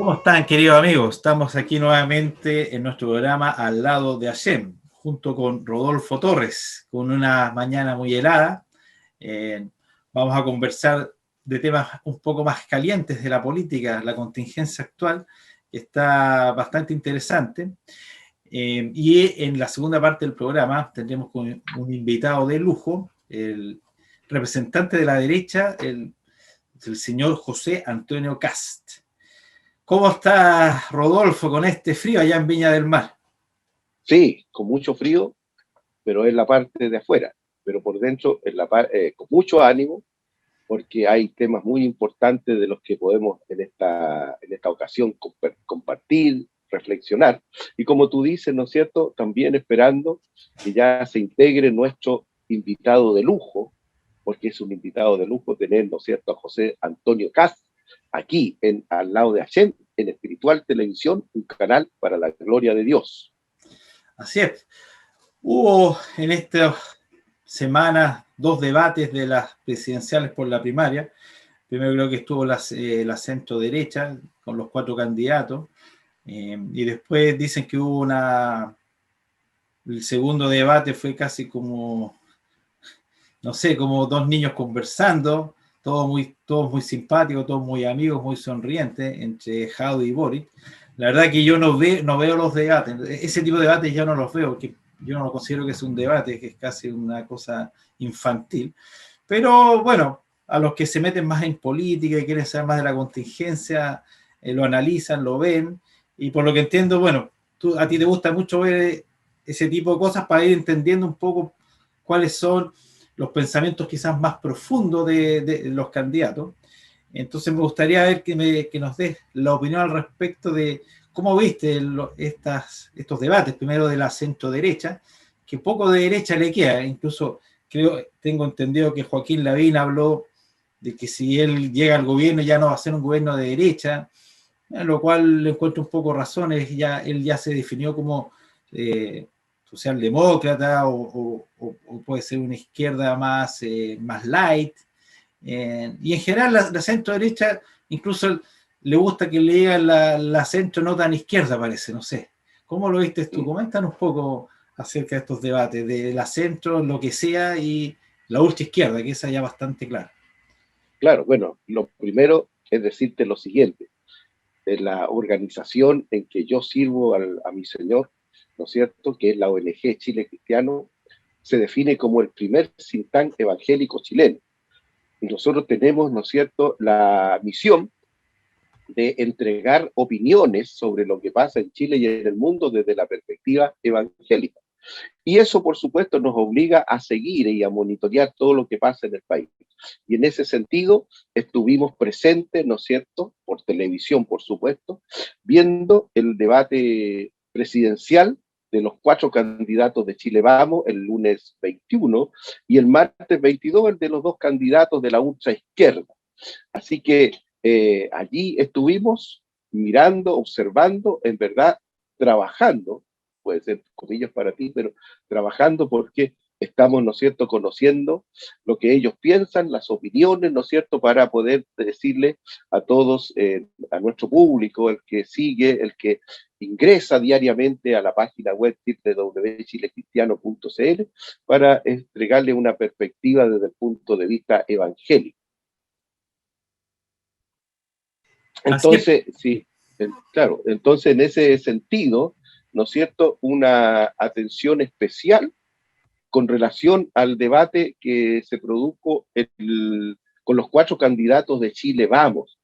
¿Cómo están, queridos amigos? Estamos aquí nuevamente en nuestro programa Al lado de Hashem, junto con Rodolfo Torres, con una mañana muy helada. Eh, Vamos a conversar de temas un poco más calientes de la política, la contingencia actual, que está bastante interesante. Y en la segunda parte del programa tendremos un invitado de lujo, el representante de la derecha, el señor José Antonio Kast. ¿Cómo está Rodolfo con este frío allá en Viña del Mar? Sí, con mucho frío, pero es la parte de afuera, pero por dentro es con mucho ánimo, porque hay temas muy importantes de los que podemos en esta ocasión compartir, reflexionar. Y como tú dices, ¿no es cierto?, también esperando que ya se integre nuestro invitado de lujo, porque es un invitado de lujo tener, ¿no es cierto?, a José Antonio Kast, aquí al lado de Hashem, en Espiritual Televisión, un canal para la gloria de Dios. Así es. Hubo en estas semanas dos debates de las presidenciales por la primaria. Primero creo que estuvo la centro derecha con los 4 candidatos. Y después dicen que hubo el segundo debate fue casi como, no sé, como dos niños conversando, todos muy simpáticos, todos muy amigos, muy sonrientes, entre Jado y Boric. La verdad que yo no veo los debates, ese tipo de debates ya no los veo, porque yo no lo considero que es un debate, que es casi una cosa infantil. Pero bueno, a los que se meten más en política y quieren saber más de la contingencia, lo analizan, lo ven, y por lo que entiendo, bueno, a ti te gusta mucho ver ese tipo de cosas para ir entendiendo un poco cuáles son los pensamientos quizás más profundos de los candidatos. Entonces me gustaría ver que nos des la opinión al respecto de cómo viste estos debates, primero de la centro derecha, que poco de derecha le queda, incluso tengo entendido que Joaquín Lavín habló de que si él llega al gobierno ya no va a ser un gobierno de derecha, lo cual le encuentro un poco razones, él ya se definió como socialdemócrata o puede ser una izquierda más light, y en general la centro derecha incluso le gusta que le digan la centro no tan izquierda, parece, no sé. ¿Cómo lo viste tú? Coméntanos un poco acerca de estos debates, de la centro, lo que sea, y la ultra izquierda, que esa ya bastante clara. Claro, bueno, lo primero es decirte lo siguiente: de la organización en que yo sirvo a mi señor, ¿no es cierto?, que es la ONG Chile Cristiano, se define como el primer think tank evangélico chileno. Y nosotros tenemos, ¿no es cierto?, la misión de entregar opiniones sobre lo que pasa en Chile y en el mundo desde la perspectiva evangélica. Y eso, por supuesto, nos obliga a seguir y a monitorear todo lo que pasa en el país. Y en ese sentido, estuvimos presentes, ¿no es cierto?, por televisión, por supuesto, viendo el debate presidencial de los 4 candidatos de Chile Vamos el lunes 21 y el martes 22 el de los 2 candidatos de la ultra izquierda. Así que allí estuvimos mirando, observando, en verdad, trabajando, puede ser comillas para ti, pero trabajando porque estamos, ¿no es cierto?, conociendo lo que ellos piensan, las opiniones, ¿no es cierto?, para poder decirle a todos, a nuestro público, el que sigue, el que ingresa diariamente a la página web www.chilecristiano.cl, para entregarle una perspectiva desde el punto de vista evangélico. Entonces, sí, claro, entonces en ese sentido, ¿no es cierto?, una atención especial con relación al debate que se produjo con los 4 candidatos de Chile Vamos,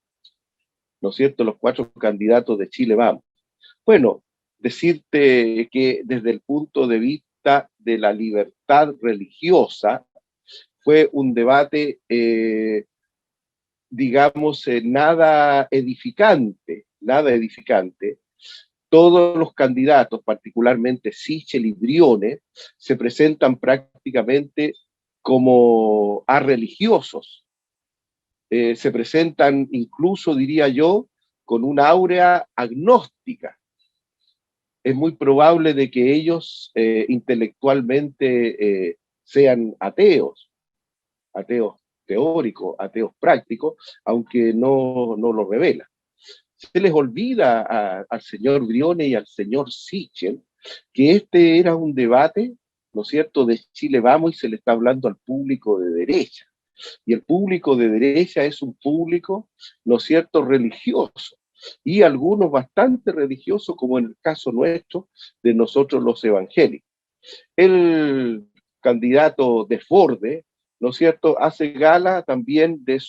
¿no es cierto?, los 4 candidatos de Chile Vamos. Bueno, decirte que desde el punto de vista de la libertad religiosa, fue un debate digamos, nada edificante, nada edificante. Todos los candidatos, particularmente Sichel y Briones, se presentan prácticamente como religiosos. Se presentan incluso, diría yo, con una áurea agnóstica. Es muy probable de que ellos intelectualmente sean ateos teóricos, ateos prácticos, aunque no lo revela. se les olvida al señor Briones y al señor Sichel que este era un debate, ¿no es cierto?, de Chile Vamos, y se le está hablando al público de derecha. Y el público de derecha es un público, ¿no es cierto?, religioso. Y algunos bastante religiosos, como en el caso nuestro, de nosotros los evangélicos. El candidato Desbordes, ¿no es cierto?, hace gala también de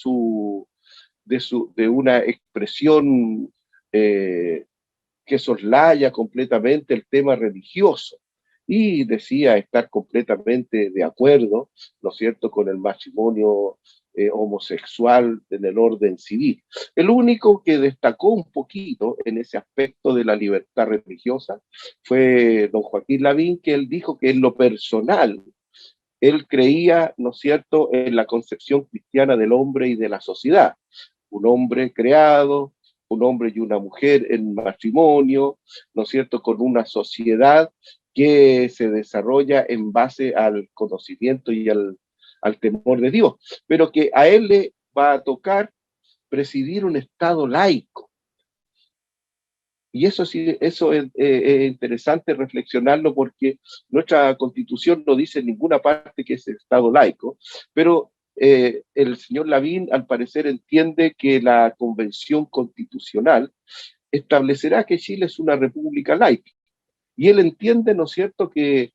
una expresión que soslaya completamente el tema religioso y decía estar completamente de acuerdo, ¿no es cierto?, con el matrimonio homosexual en el orden civil. El único que destacó un poquito en ese aspecto de la libertad religiosa fue don Joaquín Lavín, que él dijo que en lo personal él creía, ¿no es cierto?, en la concepción cristiana del hombre y de la sociedad. Un hombre creado, un hombre y una mujer en matrimonio, ¿no es cierto?, con una sociedad que se desarrolla en base al conocimiento y al temor de Dios, pero que a él le va a tocar presidir un Estado laico. Y eso sí, eso es interesante reflexionarlo, porque nuestra Constitución no dice en ninguna parte que es Estado laico, pero el señor Lavín al parecer entiende que la Convención Constitucional establecerá que Chile es una república laica. Y él entiende, ¿no es cierto?, que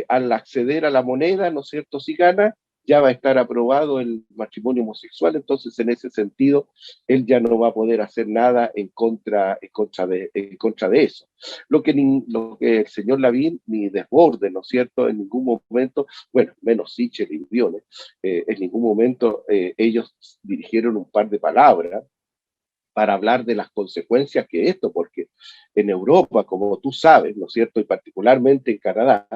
al acceder a la moneda, ¿no es cierto?, si gana, ya va a estar aprobado el matrimonio homosexual. Entonces, en ese sentido, él ya no va a poder hacer nada en contra de eso. Lo que el señor Lavín ni Desbordes, ¿no es cierto?, en ningún momento, bueno, menos Sichel y Briones, en ningún momento ellos dirigieron un par de palabras para hablar de las consecuencias que esto, porque en Europa, como tú sabes, ¿no es cierto?, y particularmente en Canadá,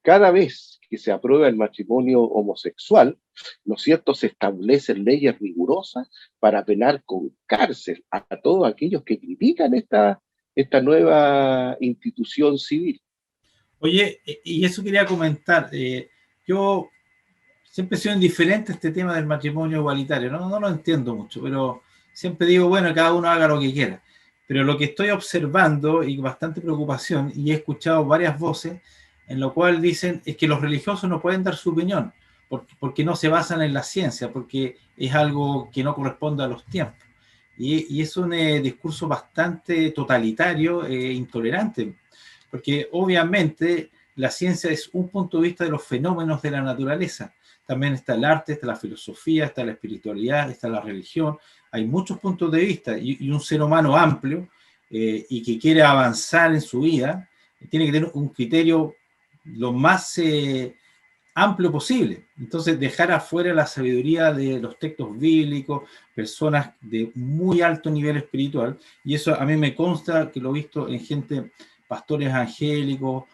cada vez que se aprueba el matrimonio homosexual, ¿no es cierto?, se establecen leyes rigurosas para penar con cárcel a todos aquellos que critican esta nueva institución civil. Oye, y eso quería comentar. Yo siempre he sido indiferente a este tema del matrimonio igualitario. No lo entiendo mucho, pero siempre digo, bueno, cada uno haga lo que quiera. Pero lo que estoy observando y con bastante preocupación, y he escuchado varias voces, en lo cual dicen es que los religiosos no pueden dar su opinión, porque no se basan en la ciencia, porque es algo que no corresponde a los tiempos. Y es un discurso bastante totalitario e intolerante, porque obviamente la ciencia es un punto de vista de los fenómenos de la naturaleza. También está el arte, está la filosofía, está la espiritualidad, está la religión. Hay muchos puntos de vista y un ser humano amplio y que quiere avanzar en su vida, tiene que tener un criterio lo más amplio posible. Entonces, dejar afuera la sabiduría de los textos bíblicos, personas de muy alto nivel espiritual, y eso a mí me consta que lo he visto en gente, pastores angélicos,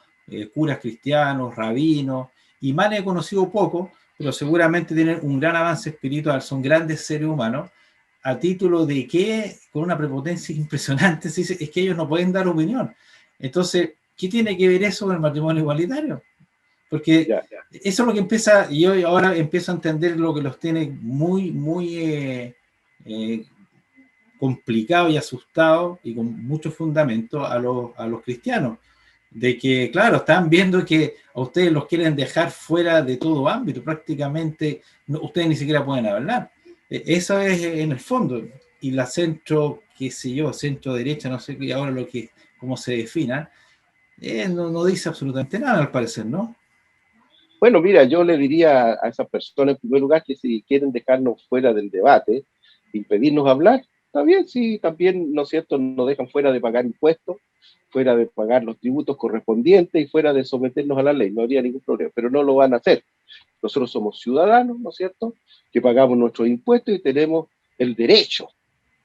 curas cristianos, rabinos, y más he conocido poco, pero seguramente tienen un gran avance espiritual, son grandes seres humanos, a título de que, con una prepotencia impresionante, se dice, es que ellos no pueden dar opinión. Entonces, ¿qué tiene que ver eso con el matrimonio igualitario? Porque Ya, eso es lo que empieza, y yo ahora empiezo a entender lo que los tiene muy, muy eh, complicado y asustado y con mucho fundamento a los cristianos. De que, claro, están viendo que a ustedes los quieren dejar fuera de todo ámbito, prácticamente ustedes ni siquiera pueden hablar. Eso es en el fondo. Y la centro, qué sé yo, centro derecha, no sé ahora cómo se defina, no dice absolutamente nada al parecer, ¿no? bueno, mira, yo le diría a esas personas en primer lugar que si quieren dejarnos fuera del debate, impedirnos hablar, está bien, sí, también, ¿no es cierto?, nos dejan fuera de pagar impuestos, fuera de pagar los tributos correspondientes y fuera de someternos a la ley, no habría ningún problema, pero no lo van a hacer. Nosotros somos ciudadanos, ¿no es cierto?, que pagamos nuestros impuestos y tenemos el derecho,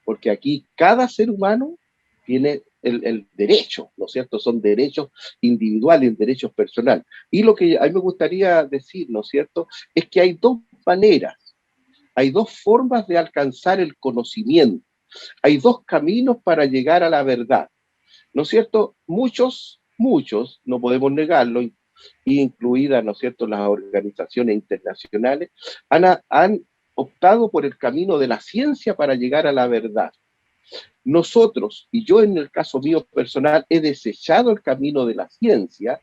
porque aquí cada ser humano tiene el derecho, ¿no es cierto? Son derechos individuales, derechos personales. Y lo que a mí me gustaría decir, ¿no es cierto?, es que hay dos maneras, hay dos formas de alcanzar el conocimiento, hay dos caminos para llegar a la verdad, ¿no es cierto? Muchos, no podemos negarlo, incluidas, ¿no es cierto?, las organizaciones internacionales, han optado por el camino de la ciencia para llegar a la verdad. nosotros, y yo en el caso mío personal, he desechado el camino de la ciencia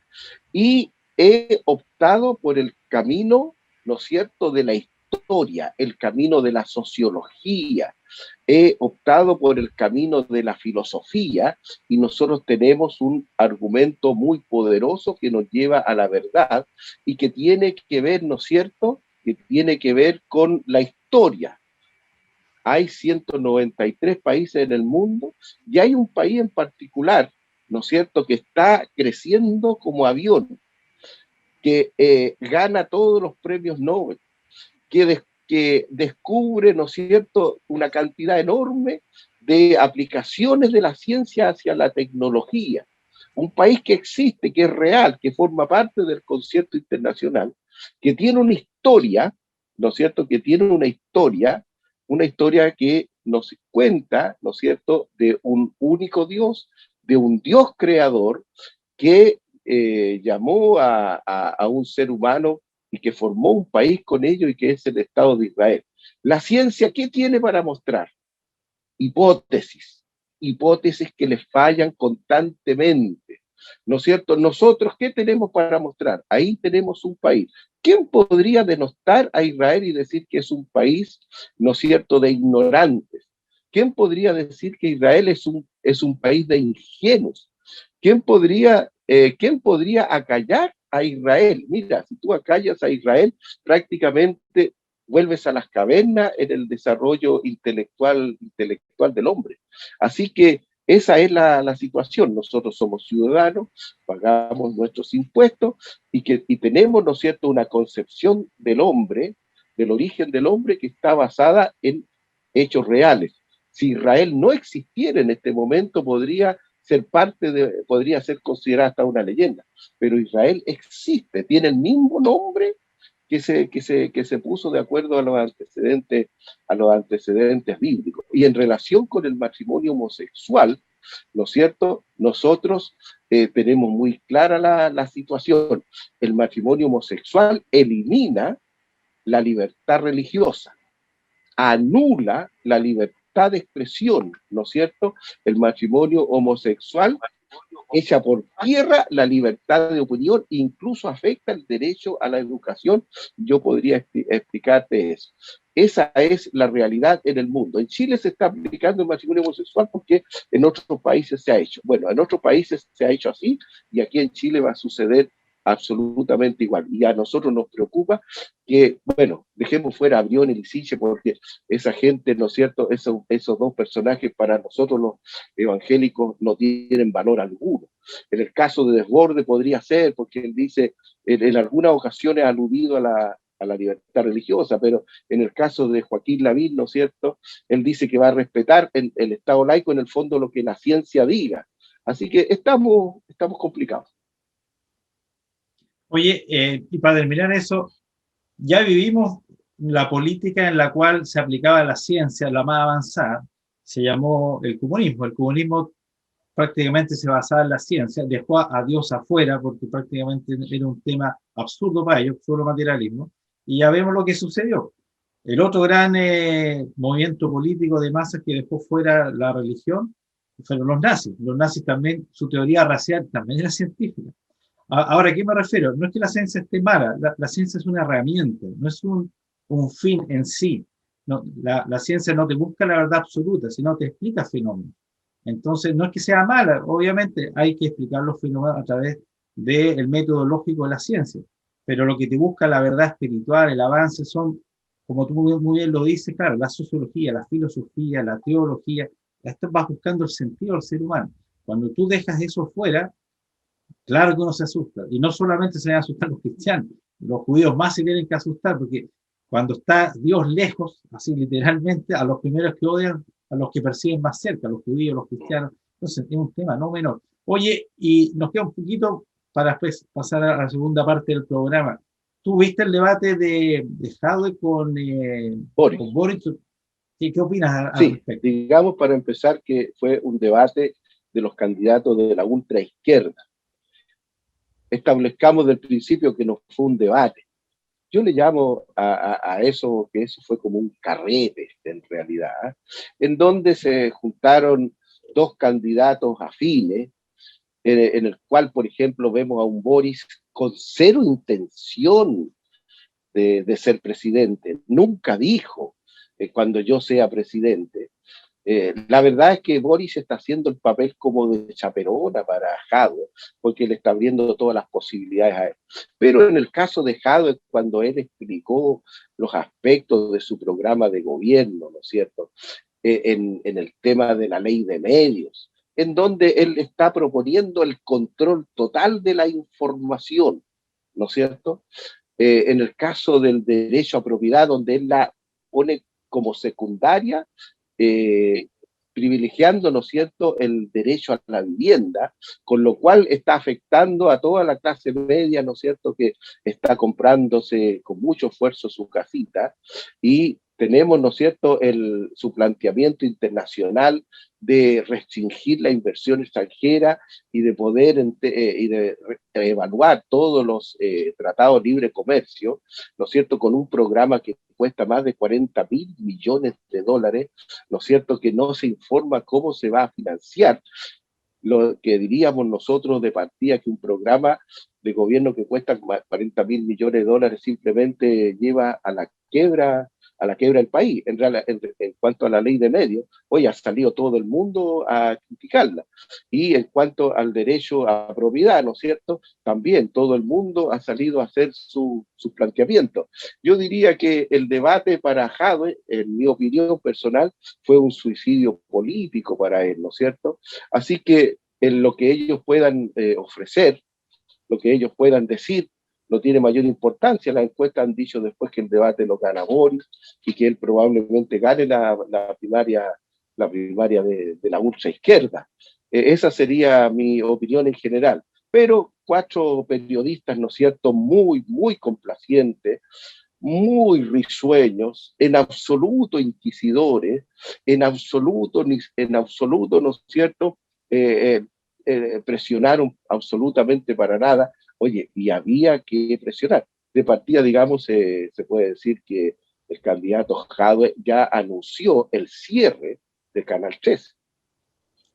y he optado por el camino, ¿no es cierto?, de la historia, el camino de la sociología. He optado por el camino de la filosofía y nosotros tenemos un argumento muy poderoso que nos lleva a la verdad y que tiene que ver, ¿no es cierto?, que tiene que ver con la historia. Hay 193 países en el mundo y hay un país en particular, ¿no es cierto?, que está creciendo como avión, que gana todos los premios Nobel, que descubre, ¿no es cierto?, una cantidad enorme de aplicaciones de la ciencia hacia la tecnología. Un país que existe, que es real, que forma parte del concierto internacional, que tiene una historia, ¿no es cierto?, que tiene una historia que nos cuenta, ¿no es cierto?, de un único Dios, de un Dios creador que llamó a un ser humano y que formó un país con ello y que es el Estado de Israel. La ciencia, ¿qué tiene para mostrar? Hipótesis, hipótesis que les fallan constantemente, ¿no es cierto? Nosotros, ¿qué tenemos para mostrar? Ahí tenemos un país. ¿Quién podría denostar a Israel y decir que es un país, ¿no es cierto?, de ignorantes? ¿Quién podría decir que Israel es un país de ingenuos? ¿Quién podría acallar a Israel? Mira, si tú acallas a Israel, prácticamente vuelves a las cavernas en el desarrollo intelectual del hombre. Así que esa es la situación. Nosotros somos ciudadanos, pagamos nuestros impuestos y tenemos, ¿no es cierto?, una concepción del hombre, del origen del hombre que está basada en hechos reales. Si Israel no existiera en este momento, podría ser considerada hasta una leyenda. Pero Israel existe, tiene el mismo nombre que se puso de acuerdo a los antecedentes bíblicos. Y en relación con el matrimonio homosexual, ¿no es cierto? Nosotros tenemos muy clara la situación. El matrimonio homosexual elimina la libertad religiosa, anula la libertad de expresión, ¿no es cierto? El matrimonio homosexual echa por tierra la libertad de opinión, incluso afecta el derecho a la educación. Yo podría explicarte eso. Esa es la realidad en el mundo. En Chile se está aplicando el matrimonio homosexual porque en otros países se ha hecho. Bueno, en otros países se ha hecho así y aquí en Chile va a suceder absolutamente igual. Y a nosotros nos preocupa que, bueno, dejemos fuera a Brión y Lisiche porque esa gente, ¿no es cierto?, esos dos personajes para nosotros los evangélicos no tienen valor alguno. En el caso de Desborde podría ser, porque él dice, en algunas ocasiones ha aludido a la libertad religiosa, pero en el caso de Joaquín Lavín, ¿no es cierto?, él dice que va a respetar el Estado laico, en el fondo lo que la ciencia diga. Así que estamos complicados. Oye, y para terminar eso, ya vivimos la política en la cual se aplicaba la ciencia, la más avanzada, se llamó el comunismo. El comunismo prácticamente se basaba en la ciencia, dejó a Dios afuera porque prácticamente era un tema absurdo para ellos, solo materialismo, y ya vemos lo que sucedió. El otro gran movimiento político de masas que dejó fuera la religión fueron los nazis. Los nazis también, su teoría racial también era científica. Ahora, ¿a qué me refiero? No es que la ciencia esté mala, la ciencia es una herramienta, no es un fin en sí. No, la ciencia no te busca la verdad absoluta, sino te explica fenómenos. Entonces, no es que sea mala, obviamente hay que explicar los fenómenos a través del método lógico de la ciencia, pero lo que te busca la verdad espiritual, el avance, son, como tú muy bien lo dices, claro, la sociología, la filosofía, la teología, esto vas buscando el sentido del ser humano. Cuando tú dejas eso fuera, claro que uno se asusta, y no solamente se van a asustar los cristianos, los judíos más se tienen que asustar, porque cuando está Dios lejos, así literalmente, a los primeros que odian, a los que persiguen más cerca, a los judíos, los cristianos, entonces es un tema no menor. Oye, y nos queda un poquito para después pasar a la segunda parte del programa. ¿Tú viste el debate de Jadwe con Boris. Boris? ¿Qué opinas al Sí, respecto? digamos para empezar que fue un debate de los candidatos de la ultraizquierda. Establezcamos del principio que no fue un debate. Yo le llamo a eso que eso fue como un carrete, en realidad, en donde se juntaron dos candidatos afines, en el cual, por ejemplo, vemos a un Boris con cero intención de ser presidente. Nunca dijo, cuando yo sea presidente. La verdad es que Boris está haciendo el papel como de chaperona para Jadwe, porque le está abriendo todas las posibilidades a él. Pero en el caso de Jadwe, cuando él explicó los aspectos de su programa de gobierno, ¿no es cierto?, en el tema de la ley de medios, en donde él está proponiendo el control total de la información, ¿no es cierto? En el caso del derecho a propiedad, donde él la pone como secundaria, eh, privilegiando, ¿no es cierto?, el derecho a la vivienda, con lo cual está afectando a toda la clase media, ¿no es cierto?, que está comprándose con mucho esfuerzo su casita, y tenemos, ¿no es cierto?, su planteamiento internacional de restringir la inversión extranjera y de poder evaluar todos los tratados de libre comercio, ¿no es cierto?, con un programa que cuesta más de 40.000 millones de dólares, ¿no es cierto?, que no se informa cómo se va a financiar. Lo que diríamos nosotros de partida, que un programa de gobierno que cuesta 40.000 millones de dólares simplemente lleva a la quiebra del país. En cuanto a la ley de medios, hoy ha salido todo el mundo a criticarla. Y en cuanto al derecho a propiedad, ¿no es cierto?, también todo el mundo ha salido a hacer su planteamiento. Yo diría que el debate para Jadwe, en mi opinión personal, fue un suicidio político para él, ¿no es cierto? Así que en lo que ellos puedan ofrecer, lo que ellos puedan decir, no tiene mayor importancia. Las encuestas han dicho después que el debate lo gana Boris y que él probablemente gane la primaria de la ultra izquierda. Esa sería mi opinión en general. Pero 4 periodistas, ¿no es cierto?, muy, muy complacientes, muy risueños, en absoluto inquisidores, en absoluto, ¿no es cierto?, presionaron absolutamente para nada. Oye, y había que presionar. De partida, digamos, se puede decir que el candidato Jadwe ya anunció el cierre de Canal 13.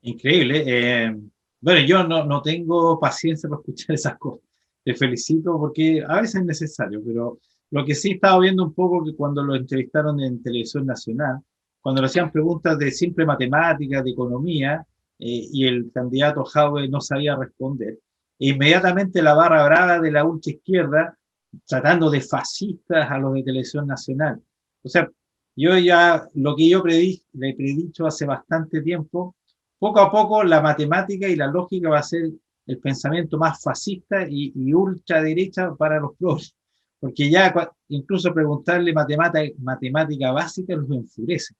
Increíble. Bueno, yo no tengo paciencia para escuchar esas cosas. Te felicito porque a veces es necesario, pero lo que sí estaba viendo un poco que cuando lo entrevistaron en Televisión Nacional, cuando le hacían preguntas de simple matemática, de economía, y el candidato Jadwe no sabía responder, e inmediatamente la barra brava de la ultra izquierda tratando de fascistas a los de Televisión Nacional. O sea, yo ya, lo que yo le he predicho hace bastante tiempo, poco a poco la matemática y la lógica va a ser el pensamiento más fascista y ultraderecha para los progres. Porque ya incluso preguntarle matemática básica los enfurece.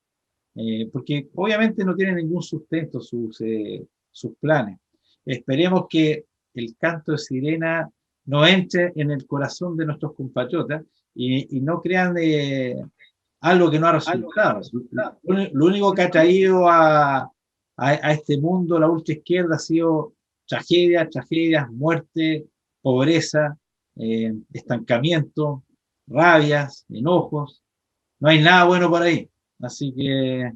Porque obviamente no tienen ningún sustento sus planes. Esperemos que el canto de sirena no entre en el corazón de nuestros compatriotas y no crean algo que no ha resultado. Lo único que ha traído a este mundo la ultraizquierda ha sido tragedias, muerte, pobreza, estancamiento, rabias, enojos. No hay nada bueno por ahí. Así que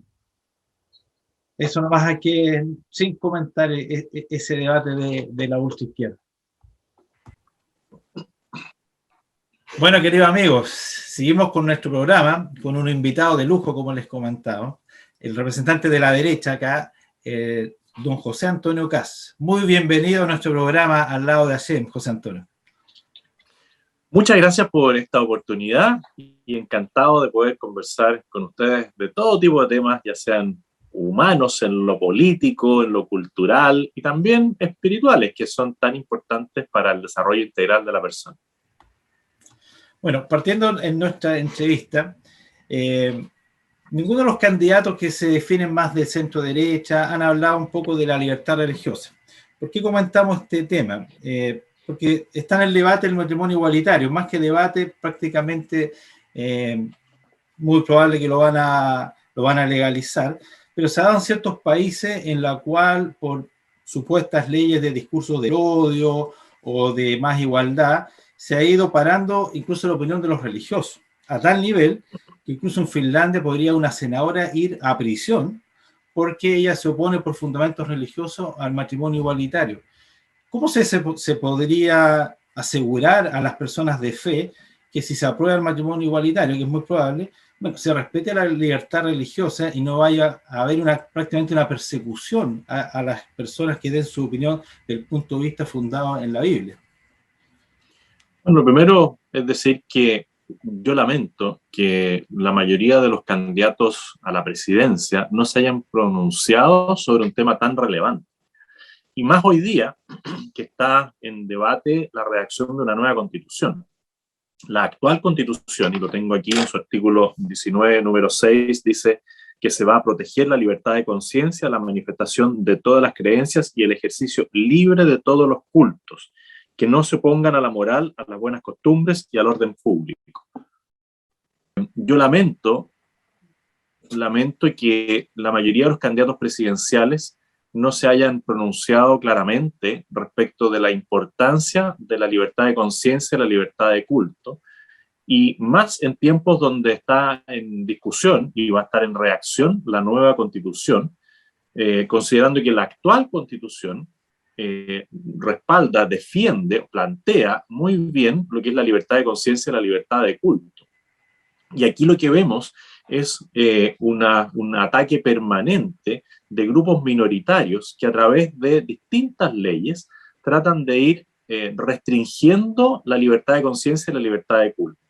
eso nomás hay que, sin comentar ese debate de la ultraizquierda. Bueno, queridos amigos, seguimos con nuestro programa, con un invitado de lujo, como les comentaba, el representante de la derecha acá, don José Antonio Kast. Muy bienvenido a nuestro programa Al lado de Hashem, José Antonio. Muchas gracias por esta oportunidad y encantado de poder conversar con ustedes de todo tipo de temas, ya sean humanos, en lo político, en lo cultural y también espirituales, que son tan importantes para el desarrollo integral de la persona. Bueno, partiendo en nuestra entrevista, ninguno de los candidatos que se definen más de centro derecha han hablado un poco de la libertad religiosa. ¿Por qué comentamos este tema? Porque está en el debate el matrimonio igualitario, más que debate, prácticamente muy probable que lo van a legalizar, pero se ha dado en ciertos países en la cual por supuestas leyes de discursos de odio o de más igualdad, se ha ido parando incluso la opinión de los religiosos. a tal nivel que incluso en Finlandia podría una senadora ir a prisión porque ella se opone por fundamentos religiosos al matrimonio igualitario. ¿Cómo se podría asegurar a las personas de fe que si se aprueba el matrimonio igualitario, que es muy probable, bueno, se respete la libertad religiosa y no vaya a haber prácticamente una persecución a las personas que den su opinión del punto de vista fundado en la Biblia? Bueno, lo primero es decir que yo lamento que la mayoría de los candidatos a la presidencia no se hayan pronunciado sobre un tema tan relevante. Y más hoy día, que está en debate la redacción de una nueva constitución. La actual constitución, y lo tengo aquí en su artículo 19, número 6, dice que se va a proteger la libertad de conciencia, la manifestación de todas las creencias y el ejercicio libre de todos los cultos, que no se opongan a la moral, a las buenas costumbres y al orden público. Yo lamento que la mayoría de los candidatos presidenciales no se hayan pronunciado claramente respecto de la importancia de la libertad de conciencia y la libertad de culto, y más en tiempos donde está en discusión y va a estar en reacción la nueva constitución, considerando que la actual constitución respalda, defiende, plantea muy bien lo que es la libertad de conciencia y la libertad de culto. Y aquí lo que vemos es un ataque permanente de grupos minoritarios que a través de distintas leyes tratan de ir restringiendo la libertad de conciencia y la libertad de culto.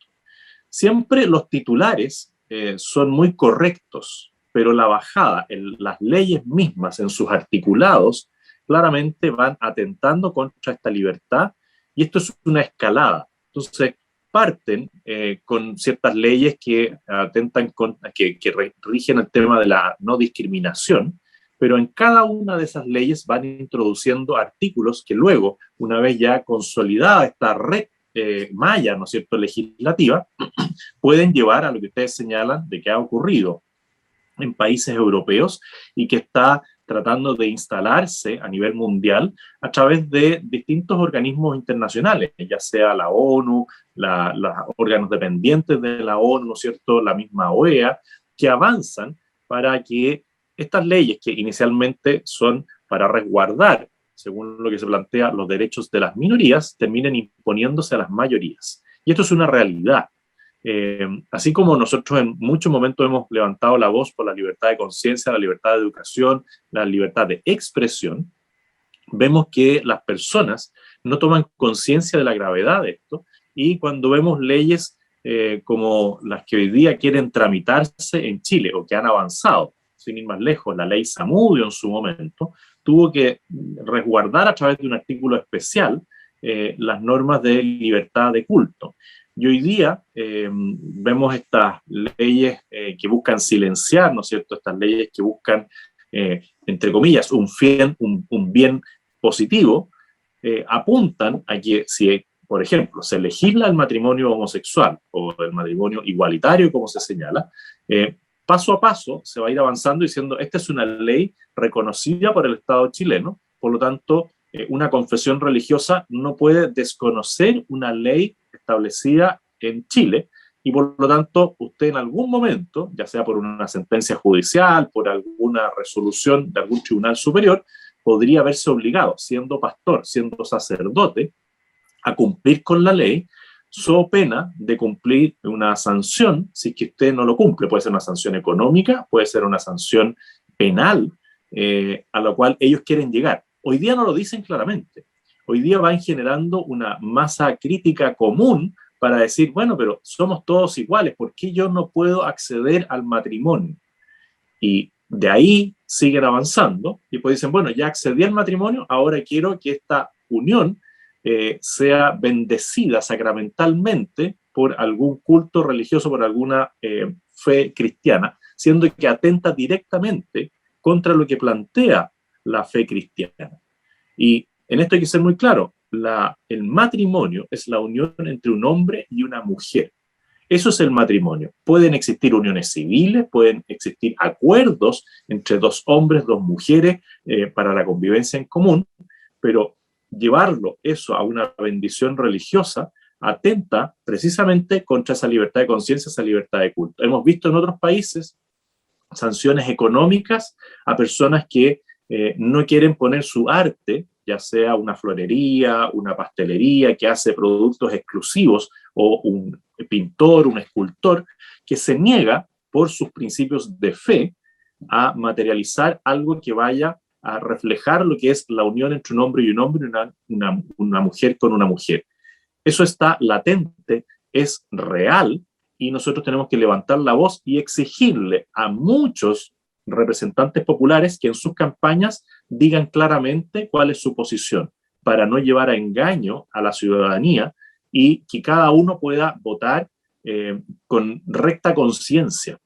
Siempre los titulares son muy correctos, pero la bajada en las leyes mismas, en sus articulados, claramente van atentando contra esta libertad, y esto es una escalada. Entonces, parten con ciertas leyes que atentan que rigen el tema de la no discriminación, pero en cada una de esas leyes van introduciendo artículos que luego, una vez ya consolidada esta red malla, ¿no es cierto?, legislativa, pueden llevar a lo que ustedes señalan de que ha ocurrido en países europeos y que está tratando de instalarse a nivel mundial a través de distintos organismos internacionales, ya sea la ONU, los órganos dependientes de la ONU, ¿no es cierto?, la misma OEA, que avanzan para que estas leyes, que inicialmente son para resguardar, según lo que se plantea, los derechos de las minorías, terminen imponiéndose a las mayorías. Y esto es una realidad. Así como nosotros en muchos momentos hemos levantado la voz por la libertad de conciencia, la libertad de educación, la libertad de expresión, vemos que las personas no toman conciencia de la gravedad de esto, y cuando vemos leyes como las que hoy día quieren tramitarse en Chile o que han avanzado, sin ir más lejos, la ley Zamudio en su momento tuvo que resguardar a través de un artículo especial las normas de libertad de culto. Y hoy día vemos estas leyes que buscan silenciar, ¿no es cierto?, estas leyes que buscan, entre comillas, un bien positivo, apuntan a que si, por ejemplo, se legisla el matrimonio homosexual o el matrimonio igualitario, como se señala, paso a paso se va a ir avanzando diciendo, esta es una ley reconocida por el Estado chileno, por lo tanto, una confesión religiosa no puede desconocer una ley establecida en Chile, y por lo tanto usted en algún momento, ya sea por una sentencia judicial, por alguna resolución de algún tribunal superior, podría verse obligado, siendo pastor, siendo sacerdote, a cumplir con la ley, so pena de cumplir una sanción si es que usted no lo cumple. Puede ser una sanción económica, puede ser una sanción penal, a la cual ellos quieren llegar. Hoy día no lo dicen claramente. Hoy día van generando una masa crítica común para decir, bueno, pero somos todos iguales, ¿por qué yo no puedo acceder al matrimonio? Y de ahí siguen avanzando, y pues dicen, bueno, ya accedí al matrimonio, ahora quiero que esta unión sea bendecida sacramentalmente por algún culto religioso, por alguna fe cristiana, siendo que atenta directamente contra lo que plantea la fe cristiana. Y en esto hay que ser muy claro, el matrimonio es la unión entre un hombre y una mujer. Eso es el matrimonio. Pueden existir uniones civiles, pueden existir acuerdos entre dos hombres, dos mujeres, para la convivencia en común, pero llevarlo eso a una bendición religiosa atenta precisamente contra esa libertad de conciencia, esa libertad de culto. Hemos visto en otros países sanciones económicas a personas que no quieren poner su arte, ya sea una florería, una pastelería que hace productos exclusivos, o un pintor, un escultor, que se niega por sus principios de fe a materializar algo que vaya a reflejar lo que es la unión entre un hombre y un hombre, una mujer con una mujer. Eso está latente, es real, y nosotros tenemos que levantar la voz y exigirle a muchos representantes populares que en sus campañas digan claramente cuál es su posición, para no llevar a engaño a la ciudadanía y que cada uno pueda votar con recta conciencia.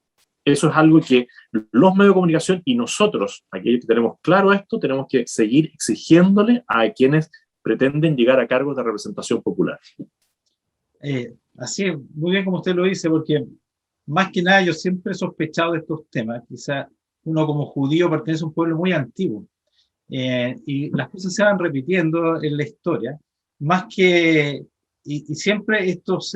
Eso es algo que los medios de comunicación y nosotros, aquellos que tenemos claro esto, tenemos que seguir exigiéndole a quienes pretenden llegar a cargos de representación popular. Así es, muy bien como usted lo dice, porque más que nada yo siempre he sospechado de estos temas. Quizá uno como judío pertenece a un pueblo muy antiguo, y las cosas se van repitiendo en la historia, más que, y siempre estos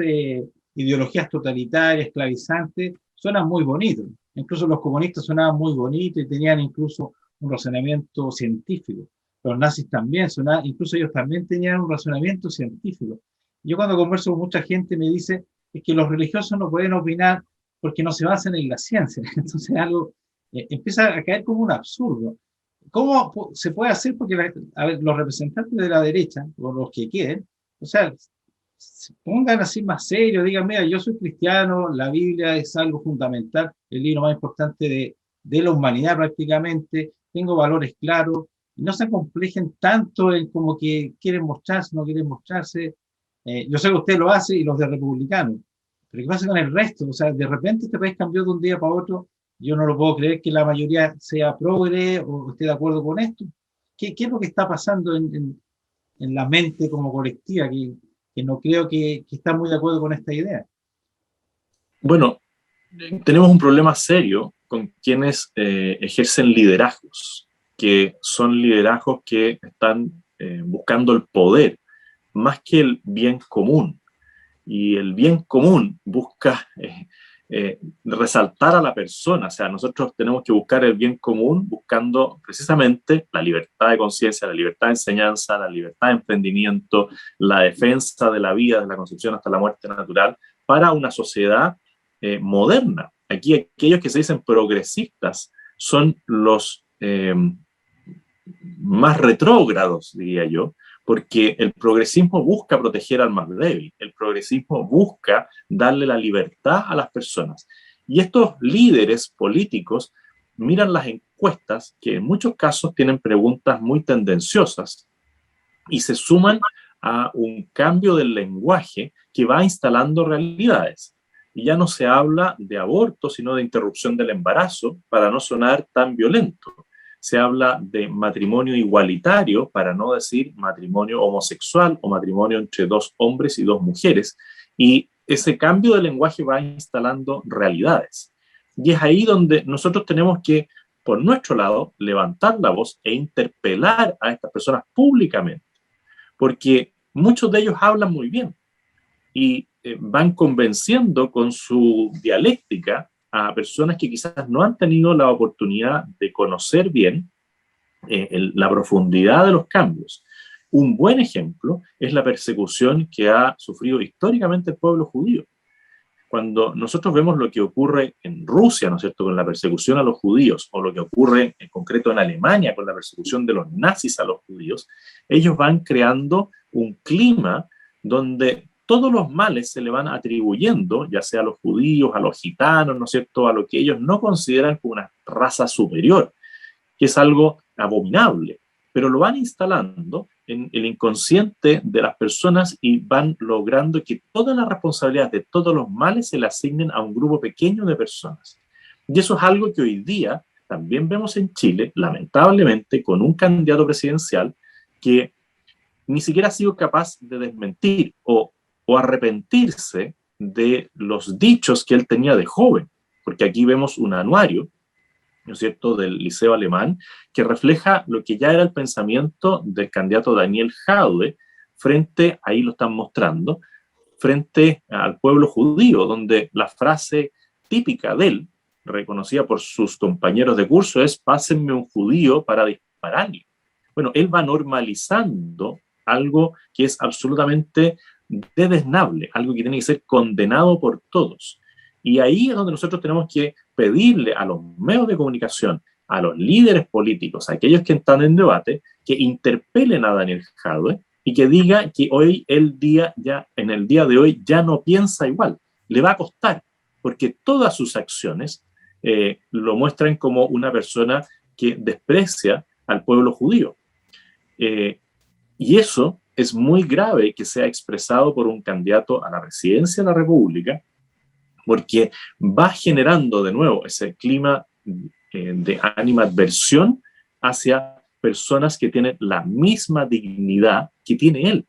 ideologías totalitarias, esclavizantes, suenan muy bonitos. Incluso los comunistas sonaban muy bonitos y tenían incluso un razonamiento científico. Los nazis también sonaban, incluso ellos también tenían un razonamiento científico. Yo cuando converso con mucha gente me dice es que los religiosos no pueden opinar porque no se basan en la ciencia. Entonces algo empieza a caer como un absurdo. ¿Cómo se puede hacer? Porque a ver, los representantes de la derecha, o los que quieren, o sea, se pongan así más serios, digan, mira, yo soy cristiano, la Biblia es algo fundamental, el libro más importante de la humanidad prácticamente, tengo valores claros, y no se acomplejen tanto en como que quieren mostrarse, no quieren mostrarse. Yo sé que usted lo hace y los de republicanos, pero ¿qué pasa con el resto? O sea, de repente este país cambió de un día para otro. Yo no lo puedo creer que la mayoría sea progre o esté de acuerdo con esto. ¿Qué es lo que está pasando en la mente como colectiva que no creo que está muy de acuerdo con esta idea? Bueno, tenemos un problema serio con quienes ejercen liderazgos, que son liderazgos que están buscando el poder más que el bien común. Y el bien común busca resaltar a la persona. O sea, nosotros tenemos que buscar el bien común buscando precisamente la libertad de conciencia, la libertad de enseñanza, la libertad de emprendimiento, la defensa de la vida, de la concepción hasta la muerte natural, para una sociedad moderna. Aquí aquellos que se dicen progresistas son los más retrógrados, diría yo, porque el progresismo busca proteger al más débil, el progresismo busca darle la libertad a las personas. Y estos líderes políticos miran las encuestas, que en muchos casos tienen preguntas muy tendenciosas, y se suman a un cambio del lenguaje que va instalando realidades. Y ya no se habla de aborto, sino de interrupción del embarazo, para no sonar tan violento. Se habla de matrimonio igualitario, para no decir matrimonio homosexual o matrimonio entre dos hombres y dos mujeres. Y ese cambio de lenguaje va instalando realidades. Y es ahí donde nosotros tenemos que, por nuestro lado, levantar la voz e interpelar a estas personas públicamente, porque muchos de ellos hablan muy bien y van convenciendo con su dialéctica a personas que quizás no han tenido la oportunidad de conocer bien la profundidad de los cambios. Un buen ejemplo es la persecución que ha sufrido históricamente el pueblo judío. Cuando nosotros vemos lo que ocurre en Rusia, ¿no es cierto?, con la persecución a los judíos, o lo que ocurre en concreto en Alemania con la persecución de los nazis a los judíos, ellos van creando un clima donde todos los males se le van atribuyendo, ya sea a los judíos, a los gitanos, ¿no es cierto?, a lo que ellos no consideran como una raza superior, que es algo abominable, pero lo van instalando en el inconsciente de las personas y van logrando que toda la responsabilidad de todos los males se le asignen a un grupo pequeño de personas. Y eso es algo que hoy día también vemos en Chile, lamentablemente, con un candidato presidencial que ni siquiera ha sido capaz de desmentir o arrepentirse de los dichos que él tenía de joven, porque aquí vemos un anuario, ¿no es cierto?, del Liceo Alemán, que refleja lo que ya era el pensamiento del candidato Daniel Jadwe frente, ahí lo están mostrando, frente al pueblo judío, donde la frase típica de él, reconocida por sus compañeros de curso, es: pásenme un judío para dispararle. Bueno, él va normalizando algo que es absolutamente desdeñable, algo que tiene que ser condenado por todos. Y ahí es donde nosotros tenemos que pedirle a los medios de comunicación, a los líderes políticos, a aquellos que están en debate, que interpelen a Daniel Jadwe y que diga que hoy en el día de hoy ya no piensa igual. Le va a costar, porque todas sus acciones lo muestran como una persona que desprecia al pueblo judío. Y eso es muy grave que sea expresado por un candidato a la presidencia de la República, porque va generando de nuevo ese clima de animadversión hacia personas que tienen la misma dignidad que tiene él.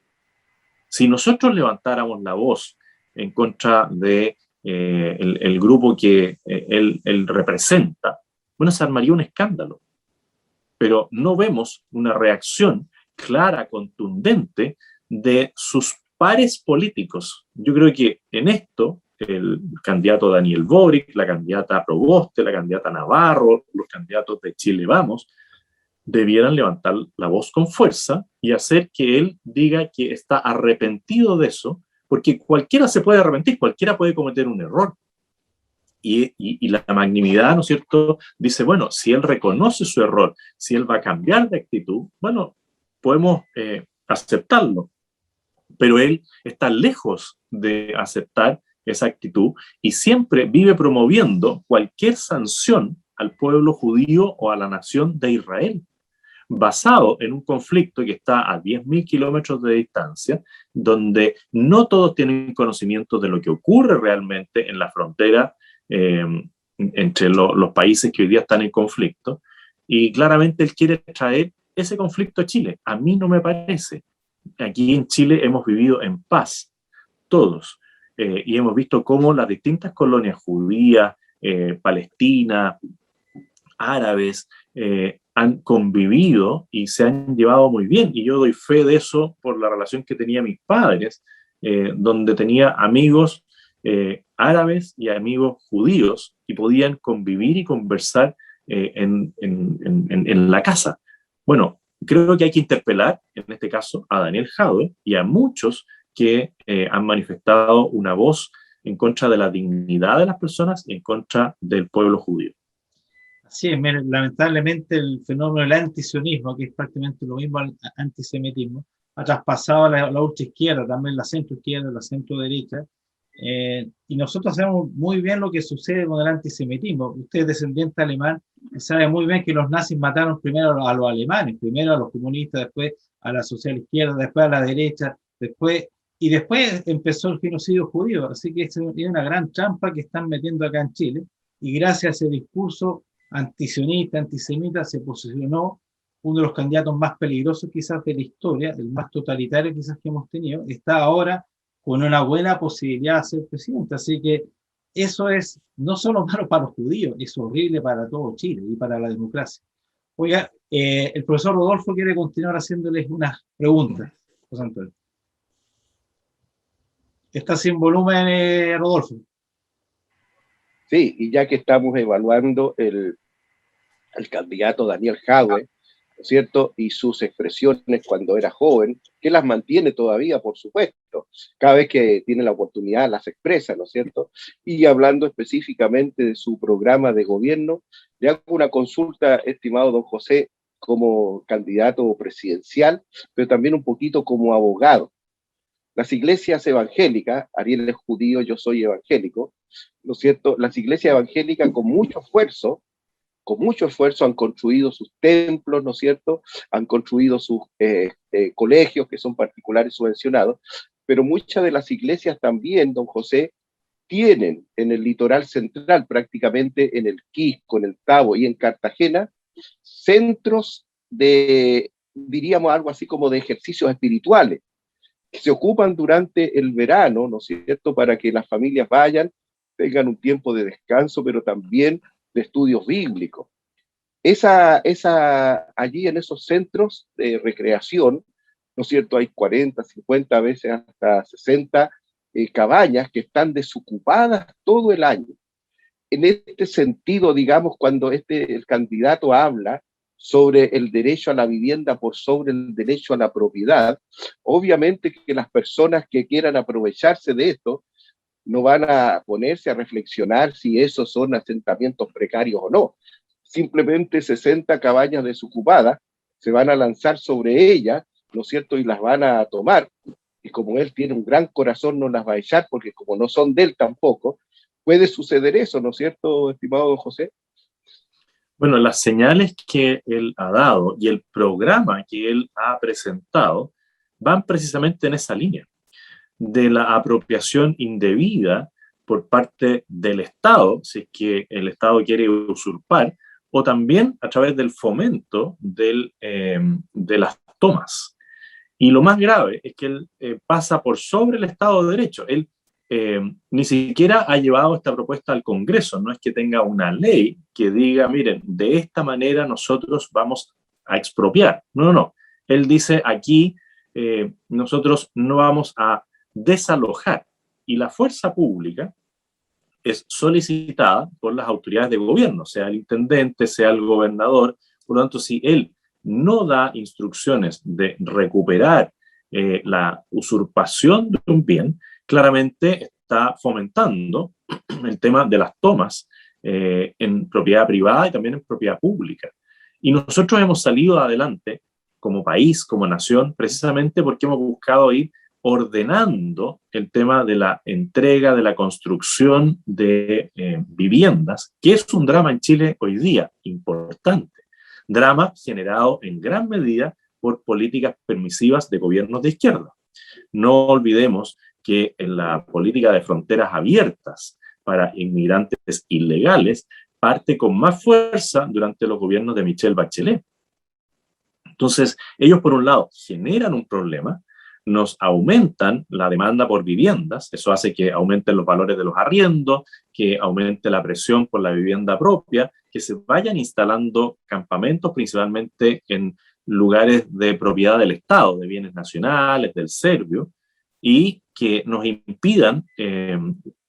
Si nosotros levantáramos la voz en contra de el grupo que él representa, bueno, se armaría un escándalo. Pero no vemos una reacción clara, contundente de sus pares políticos. Yo creo que en esto el candidato Daniel Boric, la candidata Proboste, la candidata Navarro, los candidatos de Chile Vamos, debieran levantar la voz con fuerza y hacer que él diga que está arrepentido de eso, porque cualquiera se puede arrepentir, cualquiera puede cometer un error. Y la magnanimidad, ¿no es cierto?, dice, bueno, si él reconoce su error, si él va a cambiar de actitud, bueno, podemos aceptarlo. Pero él está lejos de aceptar esa actitud y siempre vive promoviendo cualquier sanción al pueblo judío o a la nación de Israel, basado en un conflicto que está a 10.000 kilómetros de distancia, donde no todos tienen conocimiento de lo que ocurre realmente en la frontera entre los países que hoy día están en conflicto, y claramente él quiere traer ese conflicto a Chile. A mí no me parece. Aquí en Chile hemos vivido en paz, todos, y hemos visto cómo las distintas colonias judías, palestinas, árabes, han convivido y se han llevado muy bien, y yo doy fe de eso por la relación que tenía mis padres, donde tenía amigos árabes y amigos judíos y podían convivir y conversar en la casa. Bueno, creo que hay que interpelar, en este caso, a Daniel Jadwe y a muchos que han manifestado una voz en contra de la dignidad de las personas y en contra del pueblo judío. Así es, lamentablemente el fenómeno del antisionismo, que es prácticamente lo mismo al antisemitismo, ha traspasado a la ultraizquierda, también la centroizquierda, la centroderecha, y nosotros sabemos muy bien lo que sucede con el antisemitismo. Usted es descendiente alemán y sabe muy bien que los nazis mataron primero a los alemanes, primero a los comunistas, después a la social izquierda, después a la derecha, después empezó el genocidio judío. Así que es una gran trampa que están metiendo acá en Chile, y gracias a ese discurso antisionista, antisemita, se posicionó uno de los candidatos más peligrosos quizás de la historia, el más totalitario quizás que hemos tenido. Está ahora con una buena posibilidad de ser presidente. Así que eso es no solo malo para los judíos, es horrible para todo Chile y para la democracia. Oiga, el profesor Rodolfo quiere continuar haciéndoles unas preguntas. José Antonio. Está sin volumen, Rodolfo. Sí, y ya que estamos evaluando el candidato Daniel Jadwe, ¿no es cierto?, y sus expresiones cuando era joven, que las mantiene todavía, por supuesto, cada vez que tiene la oportunidad las expresa, ¿no es cierto? Y hablando específicamente de su programa de gobierno, le hago una consulta, estimado don José, como candidato presidencial, pero también un poquito como abogado. Las iglesias evangélicas, Ariel es judío, yo soy evangélico, ¿no es cierto? Las iglesias evangélicas con mucho esfuerzo han construido sus templos, ¿no es cierto? Han construido sus colegios que son particulares subvencionados, pero muchas de las iglesias también, don José, tienen en el litoral central, prácticamente en el Quisco, en el Tabo y en Cartagena, centros de, diríamos algo así como de ejercicios espirituales, que se ocupan durante el verano, ¿no es cierto?, para que las familias vayan, tengan un tiempo de descanso, pero también de estudios bíblicos. Allí en esos centros de recreación, ¿no es cierto?, hay 40, 50, a veces hasta 60 cabañas que están desocupadas todo el año. En este sentido, digamos, cuando el candidato habla sobre el derecho a la vivienda por sobre el derecho a la propiedad, obviamente que las personas que quieran aprovecharse de esto no van a ponerse a reflexionar si esos son asentamientos precarios o no. Simplemente 60 cabañas desocupadas se van a lanzar sobre ellas, ¿no es cierto?, y las van a tomar, y como él tiene un gran corazón no las va a echar, porque como no son de él tampoco, puede suceder eso, ¿no es cierto, estimado don José? Bueno, las señales que él ha dado y el programa que él ha presentado van precisamente en esa línea de la apropiación indebida por parte del Estado, si es que el Estado quiere usurpar, o también a través del fomento de las tomas. Y lo más grave es que él pasa por sobre el Estado de Derecho. Él ni siquiera ha llevado esta propuesta al Congreso. No es que tenga una ley que diga, miren, de esta manera nosotros vamos a expropiar. No, no, no. Él dice aquí nosotros no vamos a desalojar. Y la fuerza pública es solicitada por las autoridades de gobierno, sea el intendente, sea el gobernador. Por lo tanto, si él no da instrucciones de recuperar la usurpación de un bien, claramente está fomentando el tema de las tomas en propiedad privada y también en propiedad pública. Y nosotros hemos salido adelante como país, como nación, precisamente porque hemos buscado ir ordenando el tema de la entrega, de la construcción de viviendas, que es un drama en Chile hoy día importante. Drama generado en gran medida por políticas permisivas de gobiernos de izquierda. No olvidemos que en la política de fronteras abiertas para inmigrantes ilegales parte con más fuerza durante los gobiernos de Michelle Bachelet. Entonces, ellos por un lado generan un problema, nos aumentan la demanda por viviendas, eso hace que aumenten los valores de los arriendos, que aumente la presión por la vivienda propia, que se vayan instalando campamentos principalmente en lugares de propiedad del Estado, de bienes nacionales, del Servio, y que nos impidan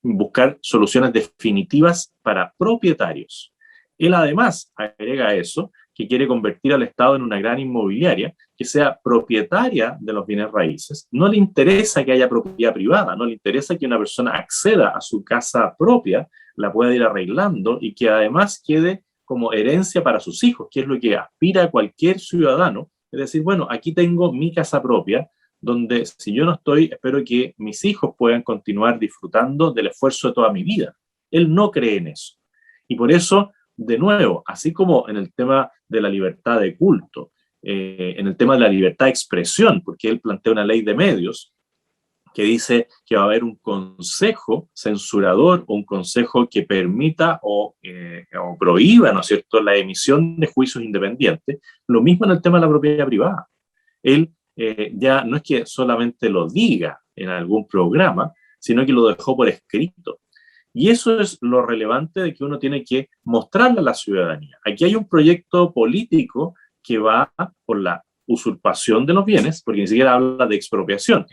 buscar soluciones definitivas para propietarios. Él además agrega eso, que quiere convertir al Estado en una gran inmobiliaria que sea propietaria de los bienes raíces. No le interesa que haya propiedad privada, no le interesa que una persona acceda a su casa propia, la pueda ir arreglando y que además quede como herencia para sus hijos, que es lo que aspira a cualquier ciudadano. Es decir, bueno, aquí tengo mi casa propia, donde si yo no estoy, espero que mis hijos puedan continuar disfrutando del esfuerzo de toda mi vida. Él no cree en eso. Y por eso, de nuevo, así como en el tema de la libertad de culto, en el tema de la libertad de expresión, porque él plantea una ley de medios que dice que va a haber un consejo censurador o un consejo que permita o prohíba, ¿no es cierto?, la emisión de juicios independientes. Lo mismo en el tema de la propiedad privada. Él ya no es que solamente lo diga en algún programa, sino que lo dejó por escrito. Y eso es lo relevante de que uno tiene que mostrarle a la ciudadanía. Aquí hay un proyecto político que va por la usurpación de los bienes, porque ni siquiera habla de expropiación.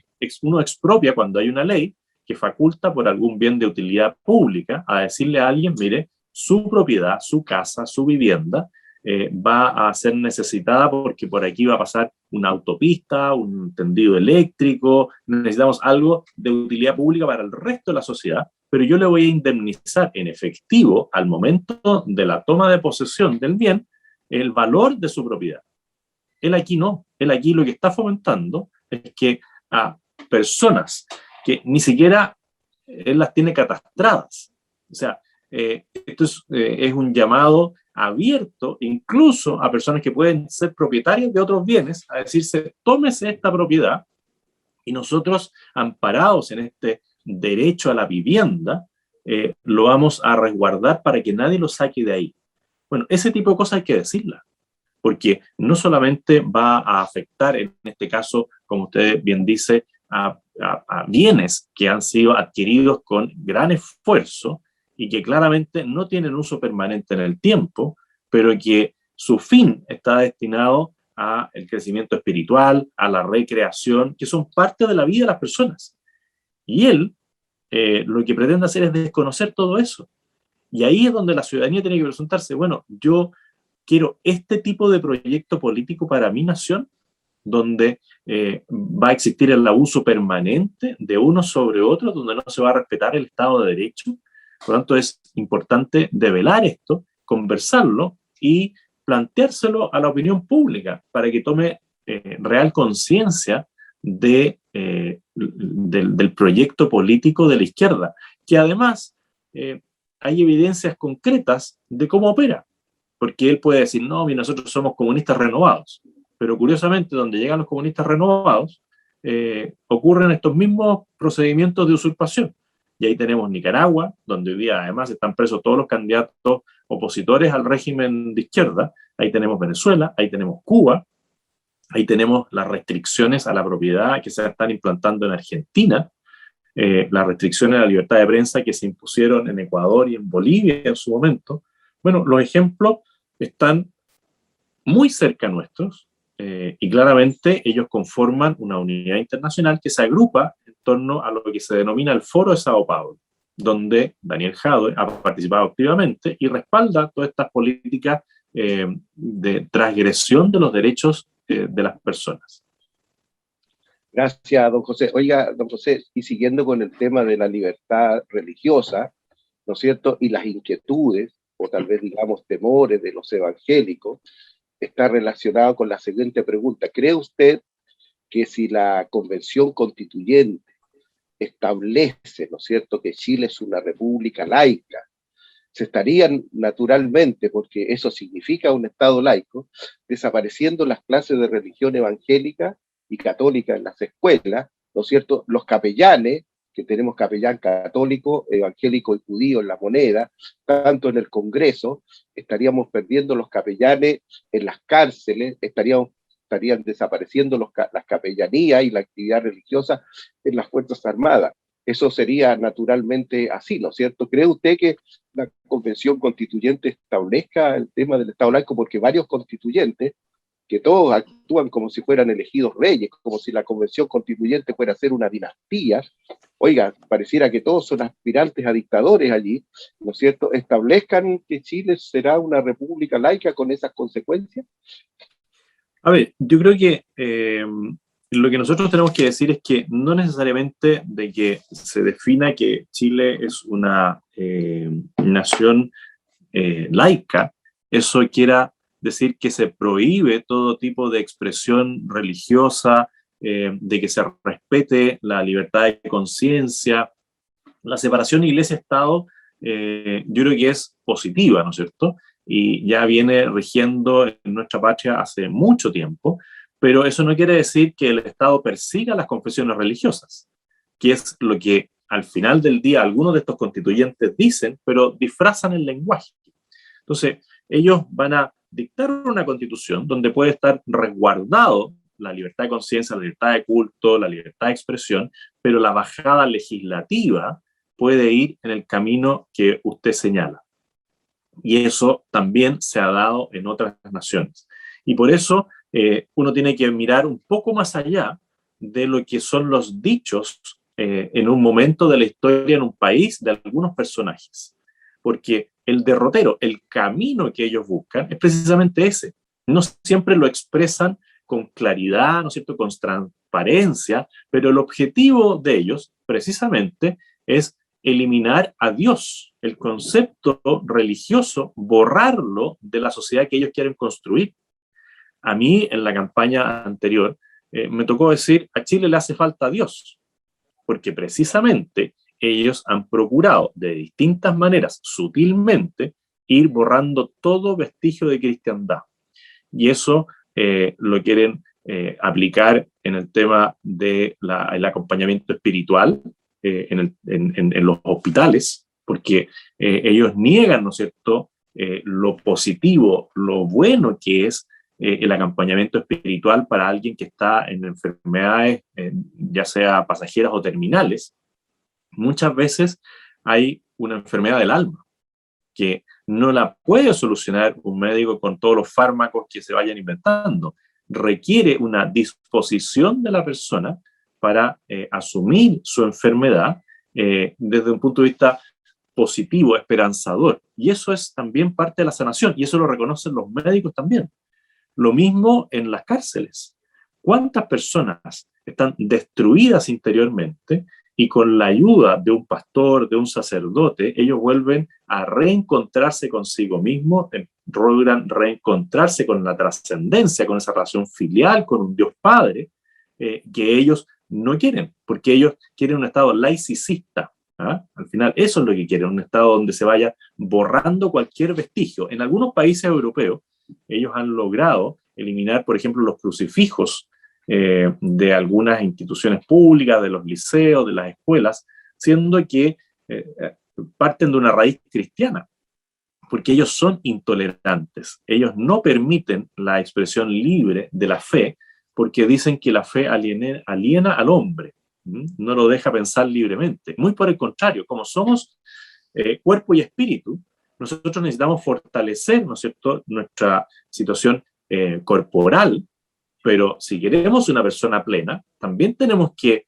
Uno expropia cuando hay una ley que faculta por algún bien de utilidad pública a decirle a alguien, mire, su propiedad, su casa, su vivienda va a ser necesitada porque por aquí va a pasar una autopista, un tendido eléctrico, necesitamos algo de utilidad pública para el resto de la sociedad, pero yo le voy a indemnizar en efectivo al momento de la toma de posesión del bien el valor de su propiedad. Él aquí no, él aquí lo que está fomentando es que a personas que ni siquiera él las tiene catastradas, o sea, esto es un llamado abierto incluso a personas que pueden ser propietarias de otros bienes, a decirse, tómese esta propiedad y nosotros, amparados en este derecho a la vivienda, lo vamos a resguardar para que nadie lo saque de ahí. Bueno, ese tipo de cosas hay que decirlas, porque no solamente va a afectar, en este caso, como usted bien dice, a bienes que han sido adquiridos con gran esfuerzo y que claramente no tienen uso permanente en el tiempo, pero que su fin está destinado al crecimiento espiritual, a la recreación, que son parte de la vida de las personas. Y él lo que pretende hacer es desconocer todo eso. Y ahí es donde la ciudadanía tiene que preguntarse, bueno, yo quiero este tipo de proyecto político para mi nación, donde va a existir el abuso permanente de uno sobre otro, donde no se va a respetar el Estado de Derecho. Por lo tanto, es importante develar esto, conversarlo y planteárselo a la opinión pública para que tome real conciencia del proyecto político de la izquierda, que además hay evidencias concretas de cómo opera, porque él puede decir, no, nosotros somos comunistas renovados, pero curiosamente donde llegan los comunistas renovados ocurren estos mismos procedimientos de usurpación. Y ahí tenemos Nicaragua, donde hoy día además están presos todos los candidatos opositores al régimen de izquierda. Ahí tenemos Venezuela, ahí tenemos Cuba, ahí tenemos las restricciones a la propiedad que se están implantando en Argentina, las restricciones a la libertad de prensa que se impusieron en Ecuador y en Bolivia en su momento. Bueno, los ejemplos están muy cerca nuestros y claramente ellos conforman una unidad internacional que se agrupa en torno a lo que se denomina el Foro de Sao Paulo, donde Daniel Jadwe ha participado activamente y respalda todas estas políticas de transgresión de los derechos de las personas. Gracias, don José. Oiga, don José, y siguiendo con el tema de la libertad religiosa, ¿no es cierto? Y las inquietudes, o tal vez digamos temores de los evangélicos, está relacionado con la siguiente pregunta. ¿Cree usted que si la Convención Constituyente establece, ¿no es cierto?, que Chile es una república laica, se estarían naturalmente, porque eso significa un Estado laico, desapareciendo las clases de religión evangélica y católica en las escuelas, ¿no es cierto? Los capellanes, que tenemos capellán católico, evangélico y judío en la moneda, tanto en el Congreso, estaríamos perdiendo los capellanes en las cárceles, estarían desapareciendo las capellanías y la actividad religiosa en las Fuerzas Armadas. Eso sería naturalmente así, ¿no es cierto? ¿Cree usted que la Convención Constituyente establezca el tema del Estado laico? Porque varios constituyentes, que todos actúan como si fueran elegidos reyes, como si la Convención Constituyente fuera a ser una dinastía, oiga, pareciera que todos son aspirantes a dictadores allí, ¿no es cierto? ¿Establezcan que Chile será una república laica con esas consecuencias? A ver, yo creo que lo que nosotros tenemos que decir es que no necesariamente de que se defina que Chile es una nación laica, eso quiera decir que se prohíbe todo tipo de expresión religiosa, de que se respete la libertad de conciencia. La separación iglesia-estado yo creo que es positiva, ¿no es cierto? Y ya viene rigiendo en nuestra patria hace mucho tiempo, pero eso no quiere decir que el Estado persiga las confesiones religiosas, que es lo que al final del día algunos de estos constituyentes dicen, pero disfrazan el lenguaje. Entonces, ellos van a dictar una constitución donde puede estar resguardado la libertad de conciencia, la libertad de culto, la libertad de expresión, pero la bajada legislativa puede ir en el camino que usted señala. Y eso también se ha dado en otras naciones. Y por eso uno tiene que mirar un poco más allá de lo que son los dichos en un momento de la historia en un país de algunos personajes. Porque el derrotero, el camino que ellos buscan es precisamente ese. No siempre lo expresan con claridad, ¿no es cierto?, con transparencia, pero el objetivo de ellos precisamente es eliminar a Dios, el concepto religioso, borrarlo de la sociedad que ellos quieren construir. A mí, en la campaña anterior, me tocó decir, a Chile le hace falta Dios, porque precisamente ellos han procurado de distintas maneras, sutilmente, ir borrando todo vestigio de cristiandad. Y eso lo quieren aplicar en el tema del acompañamiento espiritual, en los hospitales, porque ellos niegan, ¿no es cierto?, lo positivo, lo bueno que es el acompañamiento espiritual para alguien que está en enfermedades, ya sea pasajeras o terminales. Muchas veces hay una enfermedad del alma que no la puede solucionar un médico con todos los fármacos que se vayan inventando. Requiere una disposición de la persona para asumir su enfermedad desde un punto de vista positivo, esperanzador. Y eso es también parte de la sanación, y eso lo reconocen los médicos también. Lo mismo en las cárceles. ¿Cuántas personas están destruidas interiormente y con la ayuda de un pastor, de un sacerdote, ellos vuelven a reencontrarse consigo mismos, logran reencontrarse con la trascendencia, con esa relación filial, con un Dios Padre, que ellos no quieren, porque ellos quieren un estado laicista. ¿Ah? Al final eso es lo que quieren, un estado donde se vaya borrando cualquier vestigio. En algunos países europeos ellos han logrado eliminar, por ejemplo, los crucifijos de algunas instituciones públicas, de los liceos, de las escuelas, siendo que parten de una raíz cristiana, porque ellos son intolerantes. Ellos no permiten la expresión libre de la fe, porque dicen que la fe aliena al hombre, no lo deja pensar libremente. Muy por el contrario, como somos cuerpo y espíritu, nosotros necesitamos fortalecer, ¿no es cierto?, nuestra situación corporal, pero si queremos una persona plena, también tenemos que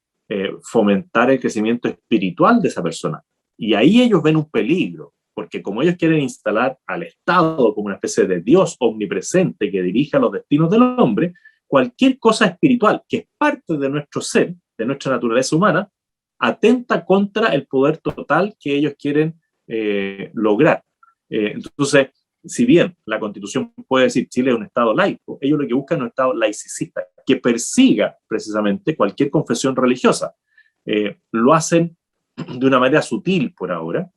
fomentar el crecimiento espiritual de esa persona. Y ahí ellos ven un peligro, porque como ellos quieren instalar al Estado como una especie de Dios omnipresente que dirija los destinos del hombre, cualquier cosa espiritual que es parte de nuestro ser, de nuestra naturaleza humana, atenta contra el poder total que ellos quieren lograr. Entonces, si bien la Constitución puede decir Chile es un Estado laico, ellos lo que buscan es un Estado laicista, que persiga precisamente cualquier confesión religiosa. Lo hacen de una manera sutil por ahora,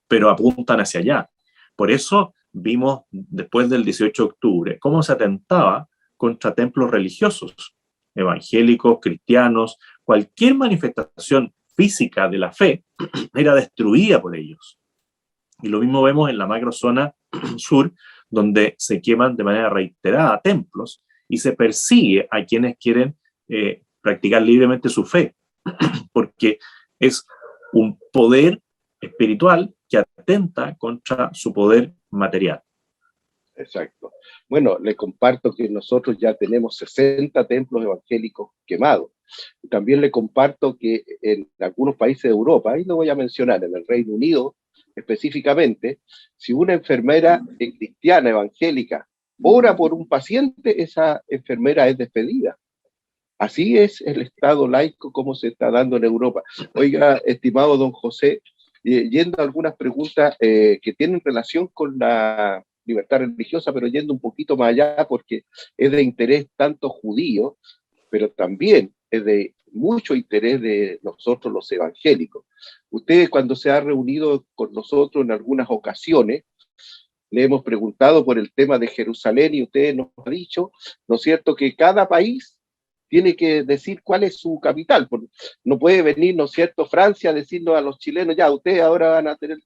pero apuntan hacia allá. Por eso vimos después del 18 de octubre cómo se atentaba contra templos religiosos, evangélicos, cristianos, cualquier manifestación física de la fe era destruida por ellos. Y lo mismo vemos en la macrozona sur, donde se queman de manera reiterada templos y se persigue a quienes quieren practicar libremente su fe, porque es un poder espiritual que atenta contra su poder material. Exacto. Bueno, le comparto que nosotros ya tenemos 60 templos evangélicos quemados. También le comparto que en algunos países de Europa, ahí lo voy a mencionar, en el Reino Unido específicamente, si una enfermera cristiana evangélica ora por un paciente, esa enfermera es despedida. Así es el Estado laico como se está dando en Europa. Oiga, estimado don José, yendo a algunas preguntas que tienen relación con la libertad religiosa, pero yendo un poquito más allá porque es de interés tanto judío, pero también es de mucho interés de nosotros los evangélicos. Usted cuando se ha reunido con nosotros en algunas ocasiones, le hemos preguntado por el tema de Jerusalén y usted nos ha dicho, ¿no es cierto?, que cada país tiene que decir cuál es su capital. No puede venir, ¿no es cierto?, Francia a decirnos a los chilenos, ya, ustedes ahora van a tener,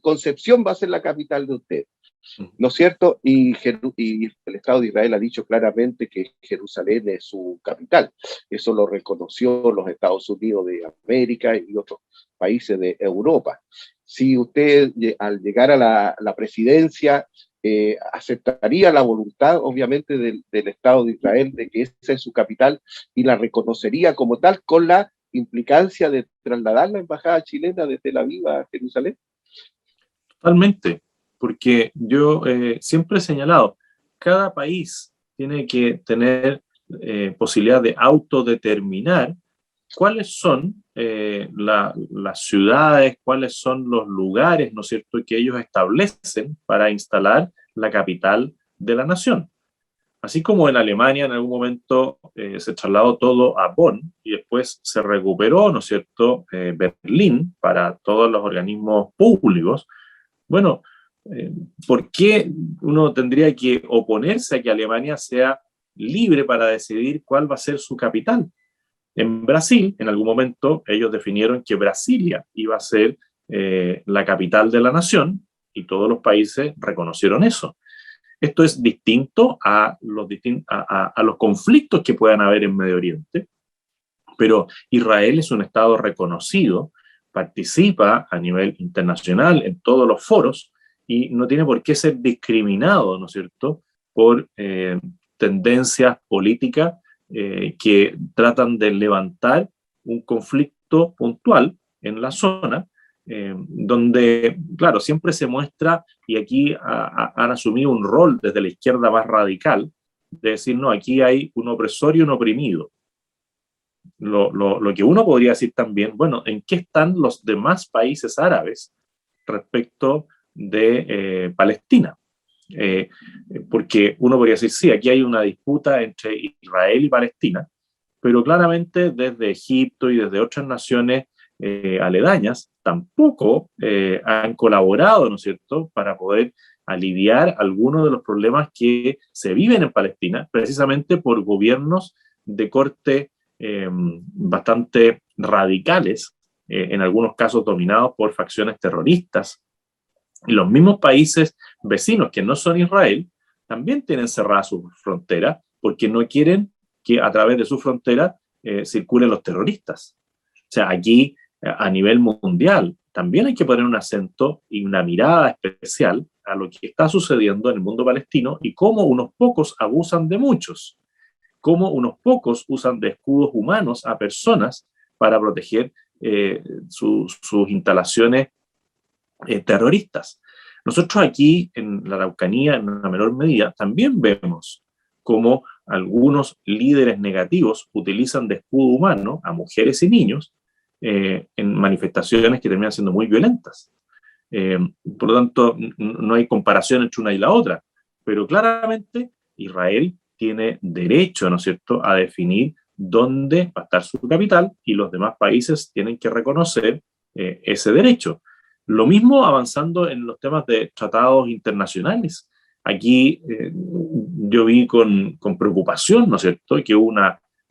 Concepción va a ser la capital de ustedes, ¿no es cierto? Y el Estado de Israel ha dicho claramente que Jerusalén es su capital. Eso lo reconoció los Estados Unidos de América y otros países de Europa. Si usted, al llegar a la presidencia, aceptaría la voluntad, obviamente, del Estado de Israel de que esa es su capital y la reconocería como tal, con la implicancia de trasladar la embajada chilena de Tel Aviv a Jerusalén. Totalmente, porque yo siempre he señalado, cada país tiene que tener posibilidad de autodeterminar cuáles son las ciudades, cuáles son los lugares, ¿no es cierto?, que ellos establecen para instalar la capital de la nación. Así como en Alemania en algún momento se trasladó todo a Bonn y después se recuperó, ¿no es cierto?, Berlín para todos los organismos públicos. Bueno, ¿por qué uno tendría que oponerse a que Alemania sea libre para decidir cuál va a ser su capital? En Brasil, en algún momento, ellos definieron que Brasilia iba a ser la capital de la nación y todos los países reconocieron eso. Esto es distinto a los conflictos que puedan haber en Medio Oriente, pero Israel es un Estado reconocido, participa a nivel internacional en todos los foros y no tiene por qué ser discriminado, ¿no es cierto?, por tendencias políticas que tratan de levantar un conflicto conflicto puntual en la zona, donde, claro, siempre se muestra, y aquí han asumido un rol desde la izquierda más radical, de decir, no, aquí hay un opresor y un oprimido. Lo que uno podría decir también, bueno, ¿en qué están los demás países árabes respecto de Palestina? Porque uno podría decir, sí, aquí hay una disputa entre Israel y Palestina, pero claramente desde Egipto y desde otras naciones aledañas tampoco han colaborado, ¿no es cierto?, para poder aliviar algunos de los problemas que se viven en Palestina, precisamente por gobiernos de corte bastante radicales, en algunos casos dominados por facciones terroristas. Y los mismos países vecinos que no son Israel también tienen cerradas sus fronteras porque no quieren que a través de su frontera circulen los terroristas. O sea, aquí a nivel mundial también hay que poner un acento y una mirada especial a lo que está sucediendo en el mundo palestino y cómo unos pocos abusan de muchos, cómo unos pocos usan de escudos humanos a personas para proteger sus instalaciones terroristas. Nosotros aquí en la Araucanía, en una menor medida, también vemos cómo algunos líderes negativos utilizan de escudo humano a mujeres y niños en manifestaciones que terminan siendo muy violentas. Por lo tanto, no hay comparación entre una y la otra, pero claramente Israel tiene derecho, ¿no es cierto?, a definir dónde va a estar su capital y los demás países tienen que reconocer ese derecho. Lo mismo avanzando en los temas de tratados internacionales. Aquí yo vi con preocupación, ¿no es cierto?, que hubo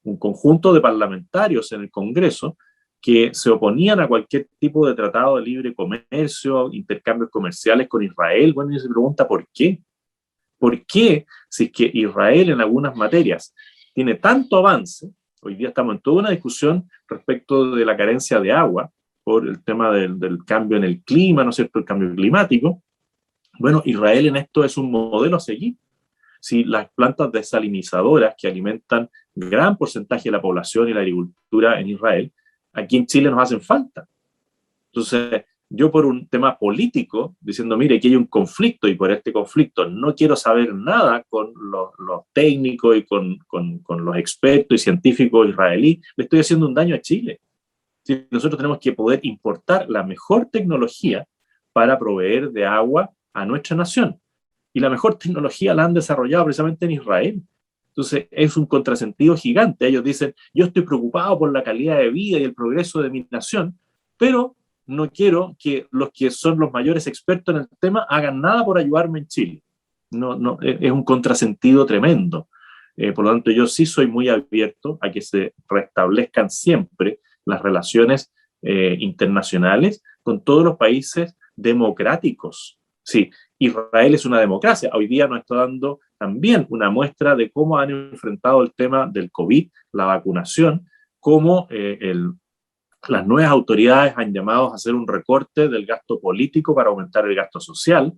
un conjunto de parlamentarios en el Congreso que se oponían a cualquier tipo de tratado de libre comercio, intercambios comerciales con Israel. Bueno, y se pregunta ¿por qué? ¿Por qué, si es que Israel en algunas materias tiene tanto avance? Hoy día estamos en toda una discusión respecto de la carencia de agua por el tema del cambio en el clima, ¿no es cierto?, el cambio climático. Bueno, Israel en esto es un modelo a seguir. Si las plantas desalinizadoras que alimentan gran porcentaje de la población y la agricultura en Israel, aquí en Chile nos hacen falta. Entonces, yo por un tema político, diciendo, mire, aquí hay un conflicto y por este conflicto no quiero saber nada con los técnicos y con los expertos y científicos israelíes, le estoy haciendo un daño a Chile. Sí, nosotros tenemos que poder importar la mejor tecnología para proveer de agua a nuestra nación. Y la mejor tecnología la han desarrollado precisamente en Israel. Entonces es un contrasentido gigante. Ellos dicen, yo estoy preocupado por la calidad de vida y el progreso de mi nación, pero no quiero que los que son los mayores expertos en el tema hagan nada por ayudarme en Chile. No, es un contrasentido tremendo. Por lo tanto, yo sí soy muy abierto a que se restablezcan siempre las relaciones internacionales con todos los países democráticos. Sí, Israel es una democracia. Hoy día nos está dando también una muestra de cómo han enfrentado el tema del COVID, la vacunación, cómo las nuevas autoridades han llamado a hacer un recorte del gasto político para aumentar el gasto social.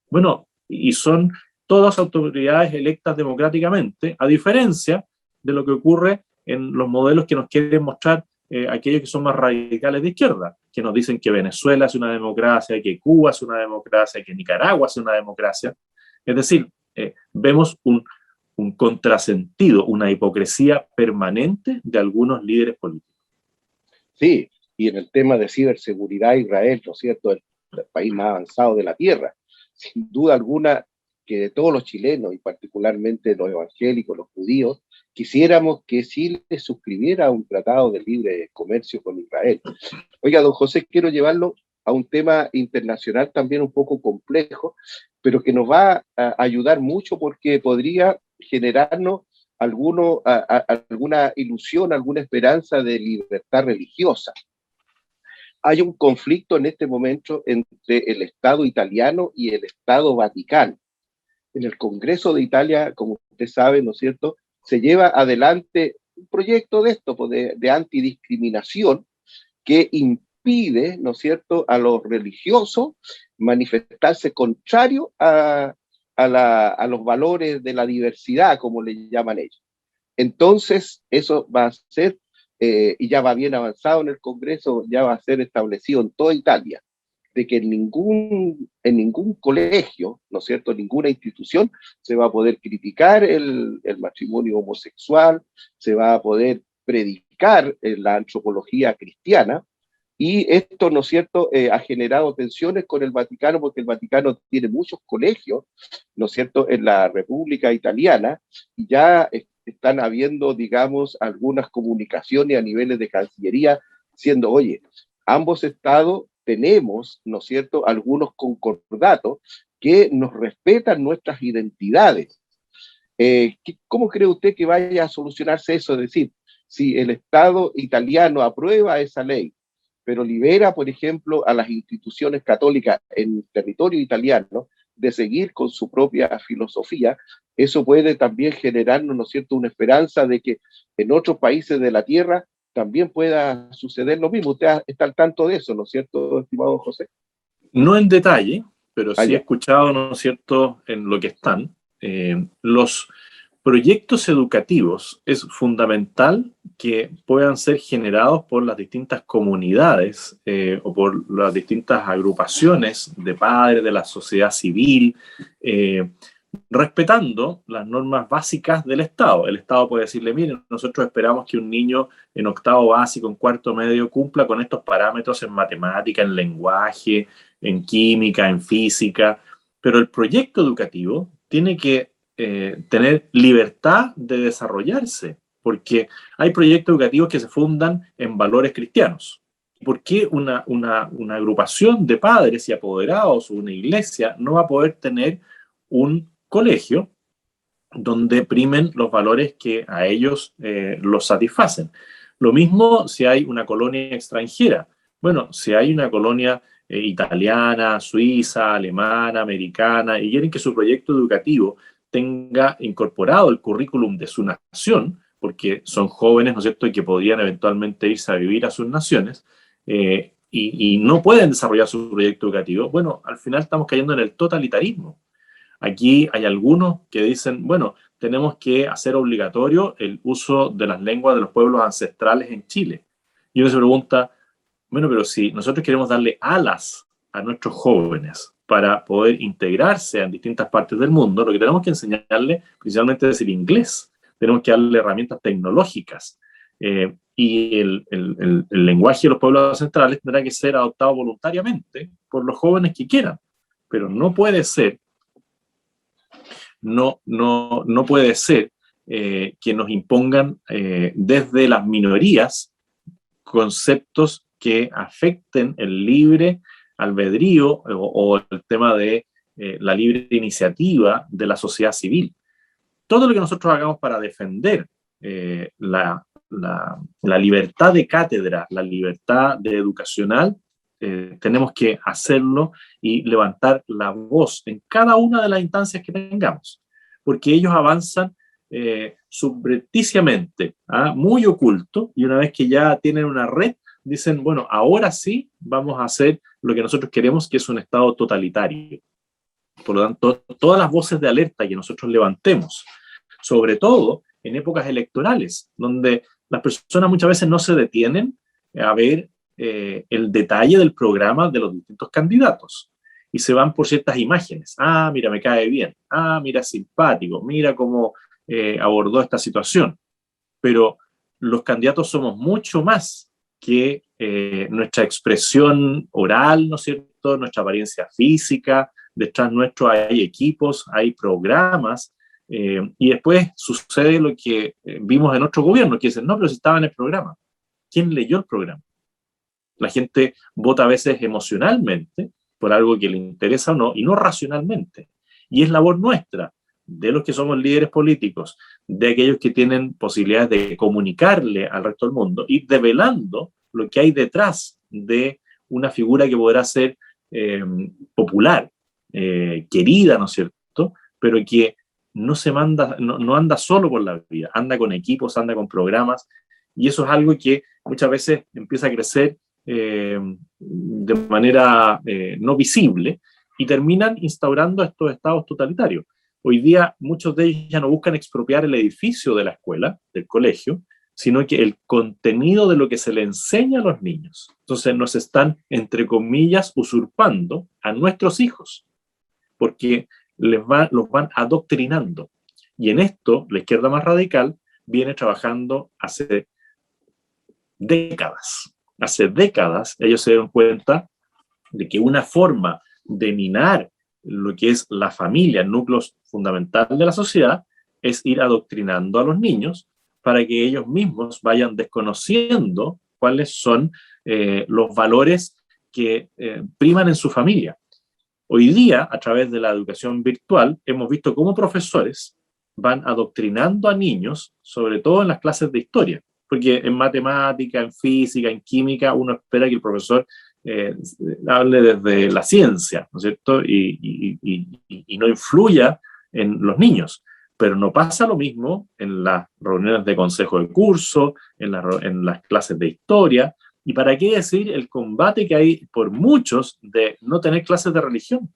Bueno, y son todas autoridades electas democráticamente, a diferencia de lo que ocurre en los modelos que nos quieren mostrar aquellos que son más radicales de izquierda, que nos dicen que Venezuela es una democracia, que Cuba es una democracia, que Nicaragua es una democracia. Es decir, vemos un contrasentido, una hipocresía permanente de algunos líderes políticos. Sí, y en el tema de ciberseguridad, Israel, ¿no es cierto?, el país más avanzado de la tierra. Sin duda alguna que todos los chilenos, y particularmente los evangélicos, los judíos, quisiéramos que Chile suscribiera un tratado de libre comercio con Israel. Oiga, don José, quiero llevarlo a un tema internacional también un poco complejo, pero que nos va a ayudar mucho porque podría generarnos alguna ilusión, alguna esperanza de libertad religiosa. Hay un conflicto en este momento entre el Estado italiano y el Estado vaticano. En el Congreso de Italia, como usted sabe, ¿no es cierto?, se lleva adelante un proyecto de esto, de antidiscriminación, que impide, ¿no es cierto?, a los religiosos manifestarse contrario a los valores de la diversidad, como le llaman ellos. Entonces, eso va a ser y ya va bien avanzado en el Congreso, ya va a ser establecido en toda Italia, de que en ningún colegio, ¿no es cierto?, ninguna institución se va a poder criticar el matrimonio homosexual, se va a poder predicar la antropología cristiana, y esto, ¿no es cierto?, ha generado tensiones con el Vaticano, porque el Vaticano tiene muchos colegios, ¿no es cierto?, en la República Italiana, y ya están habiendo, digamos, algunas comunicaciones a niveles de Cancillería, diciendo, oye, ambos estados tenemos, ¿no es cierto?, algunos concordatos que nos respetan nuestras identidades. ¿Cómo cree usted que vaya a solucionarse eso? Es decir, si el Estado italiano aprueba esa ley, pero libera, por ejemplo, a las instituciones católicas en territorio italiano de seguir con su propia filosofía, eso puede también generarnos, ¿no es cierto?, una esperanza de que en otros países de la tierra también pueda suceder lo mismo. Usted está al tanto de eso, ¿no es cierto, estimado José? No en detalle, pero sí he Ya. escuchado, ¿no es cierto?, en lo que están. Los proyectos educativos es fundamental que puedan ser generados por las distintas comunidades o por las distintas agrupaciones de padres, de la sociedad civil, respetando las normas básicas del Estado. El Estado puede decirle, miren, nosotros esperamos que un niño en octavo básico, en cuarto medio, cumpla con estos parámetros en matemática, en lenguaje, en química, en física, pero el proyecto educativo tiene que tener libertad de desarrollarse, porque hay proyectos educativos que se fundan en valores cristianos. ¿Por qué una agrupación de padres y apoderados o una iglesia no va a poder tener un colegio donde primen los valores que a ellos los satisfacen? Lo mismo si hay una colonia extranjera. Bueno, si hay una colonia italiana, suiza, alemana, americana, y quieren que su proyecto educativo tenga incorporado el currículum de su nación, porque son jóvenes, ¿no es cierto?, y que podrían eventualmente irse a vivir a sus naciones, y no pueden desarrollar su proyecto educativo, bueno, al final estamos cayendo en el totalitarismo. Aquí hay algunos que dicen, bueno, tenemos que hacer obligatorio el uso de las lenguas de los pueblos ancestrales en Chile. Y uno se pregunta, bueno, pero si nosotros queremos darle alas a nuestros jóvenes para poder integrarse en distintas partes del mundo, lo que tenemos que enseñarle principalmente es el inglés. Tenemos que darle herramientas tecnológicas. Y el lenguaje de los pueblos ancestrales tendrá que ser adoptado voluntariamente por los jóvenes que quieran. Pero no puede ser que nos impongan desde las minorías conceptos que afecten el libre albedrío o el tema de la libre iniciativa de la sociedad civil. Todo lo que nosotros hagamos para defender la libertad de cátedra, la libertad de educacional, tenemos que hacerlo y levantar la voz en cada una de las instancias que tengamos, porque ellos avanzan subrepticiamente, muy oculto, y una vez que ya tienen una red, dicen, bueno, ahora sí vamos a hacer lo que nosotros queremos, que es un Estado totalitario. Por lo tanto, todas las voces de alerta que nosotros levantemos, sobre todo en épocas electorales, donde las personas muchas veces no se detienen a ver el detalle del programa de los distintos candidatos y se van por ciertas imágenes. Ah, mira, me cae bien. Ah, mira, es simpático. Mira cómo abordó esta situación. Pero los candidatos somos mucho más que nuestra expresión oral, ¿no es cierto?, nuestra apariencia física. Detrás nuestro hay equipos, hay programas, y después sucede lo que vimos en otro gobierno, que dicen, no, pero si estaba en el programa. ¿Quién leyó el programa? La gente vota a veces emocionalmente por algo que le interesa o no, y no racionalmente. Y es labor nuestra, de los que somos líderes políticos, de aquellos que tienen posibilidades de comunicarle al resto del mundo, ir develando lo que hay detrás de una figura que podrá ser popular, querida, ¿no es cierto?, pero que no anda solo por la vida, anda con equipos, anda con programas, y eso es algo que muchas veces empieza a crecer de manera no visible y terminan instaurando estos estados totalitarios. Hoy día muchos de ellos ya no buscan expropiar el edificio de la escuela, del colegio, sino que el contenido de lo que se le enseña a los niños. Entonces nos están, entre comillas, usurpando a nuestros hijos, porque los van adoctrinando. Y en esto, la izquierda más radical viene trabajando hace décadas. Hace décadas ellos se dieron cuenta de que una forma de minar lo que es la familia, el núcleo fundamental de la sociedad, es ir adoctrinando a los niños para que ellos mismos vayan desconociendo cuáles son los valores que priman en su familia. Hoy día, a través de la educación virtual, hemos visto cómo profesores van adoctrinando a niños, sobre todo en las clases de historia, porque en matemática, en física, en química, uno espera que el profesor hable desde la ciencia, ¿no es cierto? Y no influya en los niños. Pero no pasa lo mismo en las reuniones de consejo de curso, en las clases de historia, y para qué decir el combate que hay por muchos de no tener clases de religión.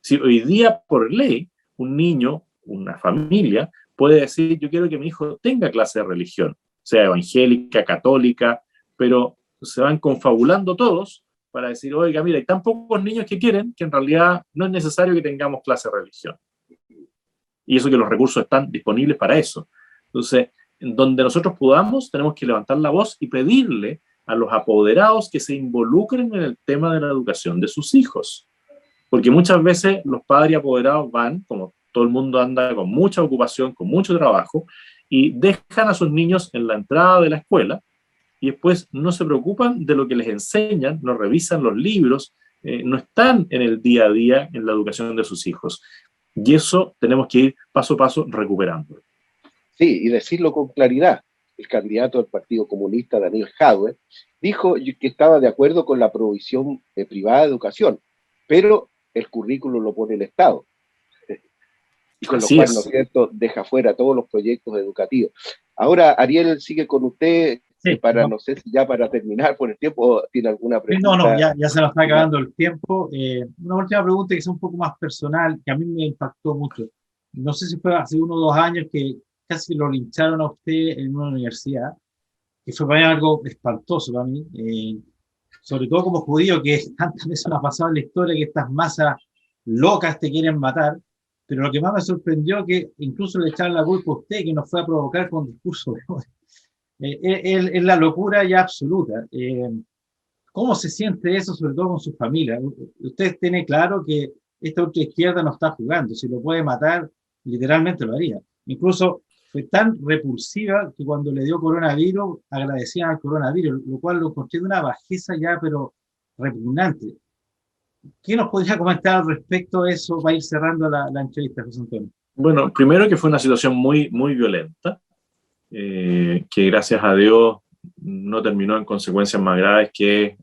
Si hoy día, por ley, un niño, una familia, puede decir, yo quiero que mi hijo tenga clase de religión, sea evangélica, católica, pero se van confabulando todos para decir, oiga, mira, hay tan pocos niños que quieren que en realidad no es necesario que tengamos clase de religión. Y eso que los recursos están disponibles para eso. Entonces, en donde nosotros podamos, tenemos que levantar la voz y pedirle a los apoderados que se involucren en el tema de la educación de sus hijos. Porque muchas veces los padres apoderados van, como todo el mundo anda con mucha ocupación, con mucho trabajo, y dejan a sus niños en la entrada de la escuela y después no se preocupan de lo que les enseñan, no revisan los libros, no están en el día a día en la educación de sus hijos. Y eso tenemos que ir paso a paso recuperando. Sí, y decirlo con claridad. El candidato del Partido Comunista, Daniel Jadwe, dijo que estaba de acuerdo con la provisión privada de educación, pero el currículo lo pone el Estado. Y con lo cual, ¿no es cierto?, deja fuera todos los proyectos educativos. Ahora, Ariel, sigue con usted, sí, para, no sé si ya para terminar por el tiempo, ¿tiene alguna pregunta? No, ya se nos está acabando el tiempo. Una última pregunta que es un poco más personal, que a mí me impactó mucho. No sé si fue hace 1 o 2 años que casi lo lincharon a usted en una universidad, que fue para mí algo espantoso para mí, sobre todo como judío, que tantas veces nos ha pasado en la historia que estas masas locas te quieren matar. Pero lo que más me sorprendió es que incluso le echaron la culpa a usted, que nos fue a provocar con discursos. Es la locura ya absoluta. ¿Cómo se siente eso, sobre todo con su familia? Usted tiene claro que esta ultraizquierda no está jugando. Si lo puede matar, literalmente lo haría. Incluso fue tan repulsiva que cuando le dio coronavirus, agradecían al coronavirus, lo cual lo encontré de una bajeza ya, pero repugnante. ¿Qué nos podría comentar al respecto de eso para ir cerrando la entrevista, José Antonio? Bueno, primero que fue una situación muy, muy violenta, que gracias a Dios no terminó en consecuencias más graves que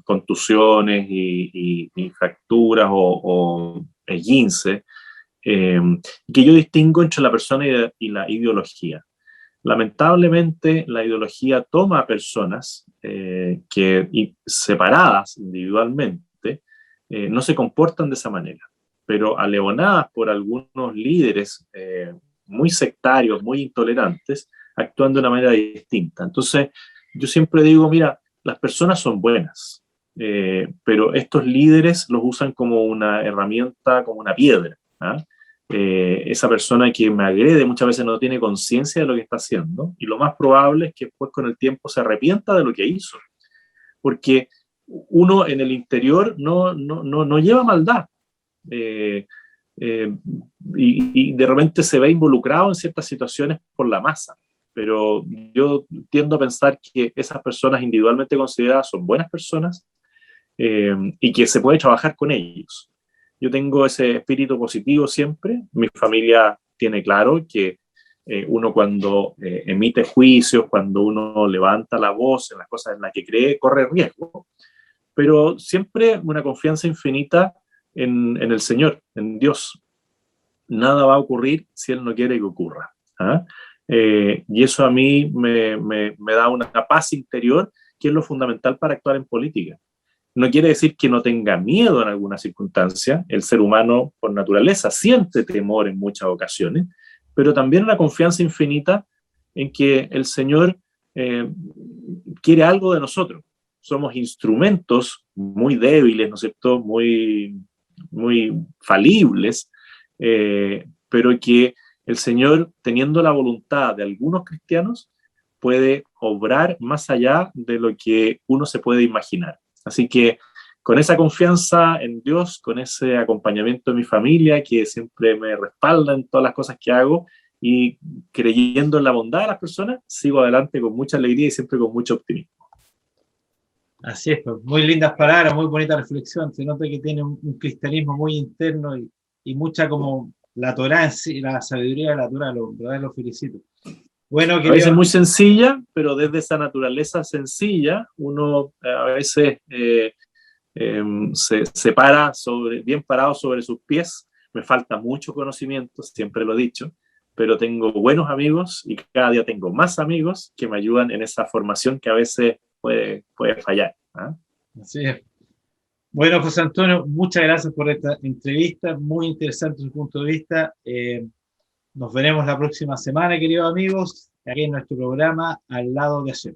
contusiones y fracturas o esguinces, que yo distingo entre la persona y la ideología. Lamentablemente, la ideología toma a personas separadas individualmente, no se comportan de esa manera, pero aleonadas por algunos líderes muy sectarios, muy intolerantes, actúan de una manera distinta. Entonces, yo siempre digo, mira, las personas son buenas, pero estos líderes los usan como una herramienta, como una piedra, ¿ah? Esa persona que me agrede muchas veces no tiene conciencia de lo que está haciendo, y lo más probable es que después con el tiempo se arrepienta de lo que hizo, porque uno en el interior no lleva maldad, y de repente se ve involucrado en ciertas situaciones por la masa, pero yo tiendo a pensar que esas personas individualmente consideradas son buenas personas, y que se puede trabajar con ellos. Yo tengo ese espíritu positivo siempre. Mi familia tiene claro que uno cuando emite juicios, cuando uno levanta la voz en las cosas en las que cree, corre riesgo, pero siempre una confianza infinita en el Señor, en Dios. Nada va a ocurrir si Él no quiere que ocurra, ¿ah? Y eso a mí me da una paz interior, que es lo fundamental para actuar en política. No quiere decir que no tenga miedo en alguna circunstancia. El ser humano, por naturaleza, siente temor en muchas ocasiones, pero también una confianza infinita en que el Señor quiere algo de nosotros. Somos instrumentos muy débiles, ¿no es cierto?, muy falibles, pero que el Señor, teniendo la voluntad de algunos cristianos, puede obrar más allá de lo que uno se puede imaginar. Así que con esa confianza en Dios, con ese acompañamiento de mi familia, que siempre me respalda en todas las cosas que hago, y creyendo en la bondad de las personas, sigo adelante con mucha alegría y siempre con mucho optimismo. Así es, pues, muy lindas palabras, muy bonita reflexión. Se nota que tiene un cristianismo muy interno y mucha como la Torá en sí, la sabiduría de la Torá, lo felicito. Bueno, a veces muy sencilla, pero desde esa naturaleza sencilla, uno a veces se para bien parado sobre sus pies. Me falta mucho conocimiento, siempre lo he dicho, pero tengo buenos amigos y cada día tengo más amigos que me ayudan en esa formación que a veces puede fallar. Así es. Bueno, José Antonio, muchas gracias por esta entrevista, muy interesante su punto de vista. Nos veremos la próxima semana, queridos amigos, aquí en nuestro programa Al lado de Hashem.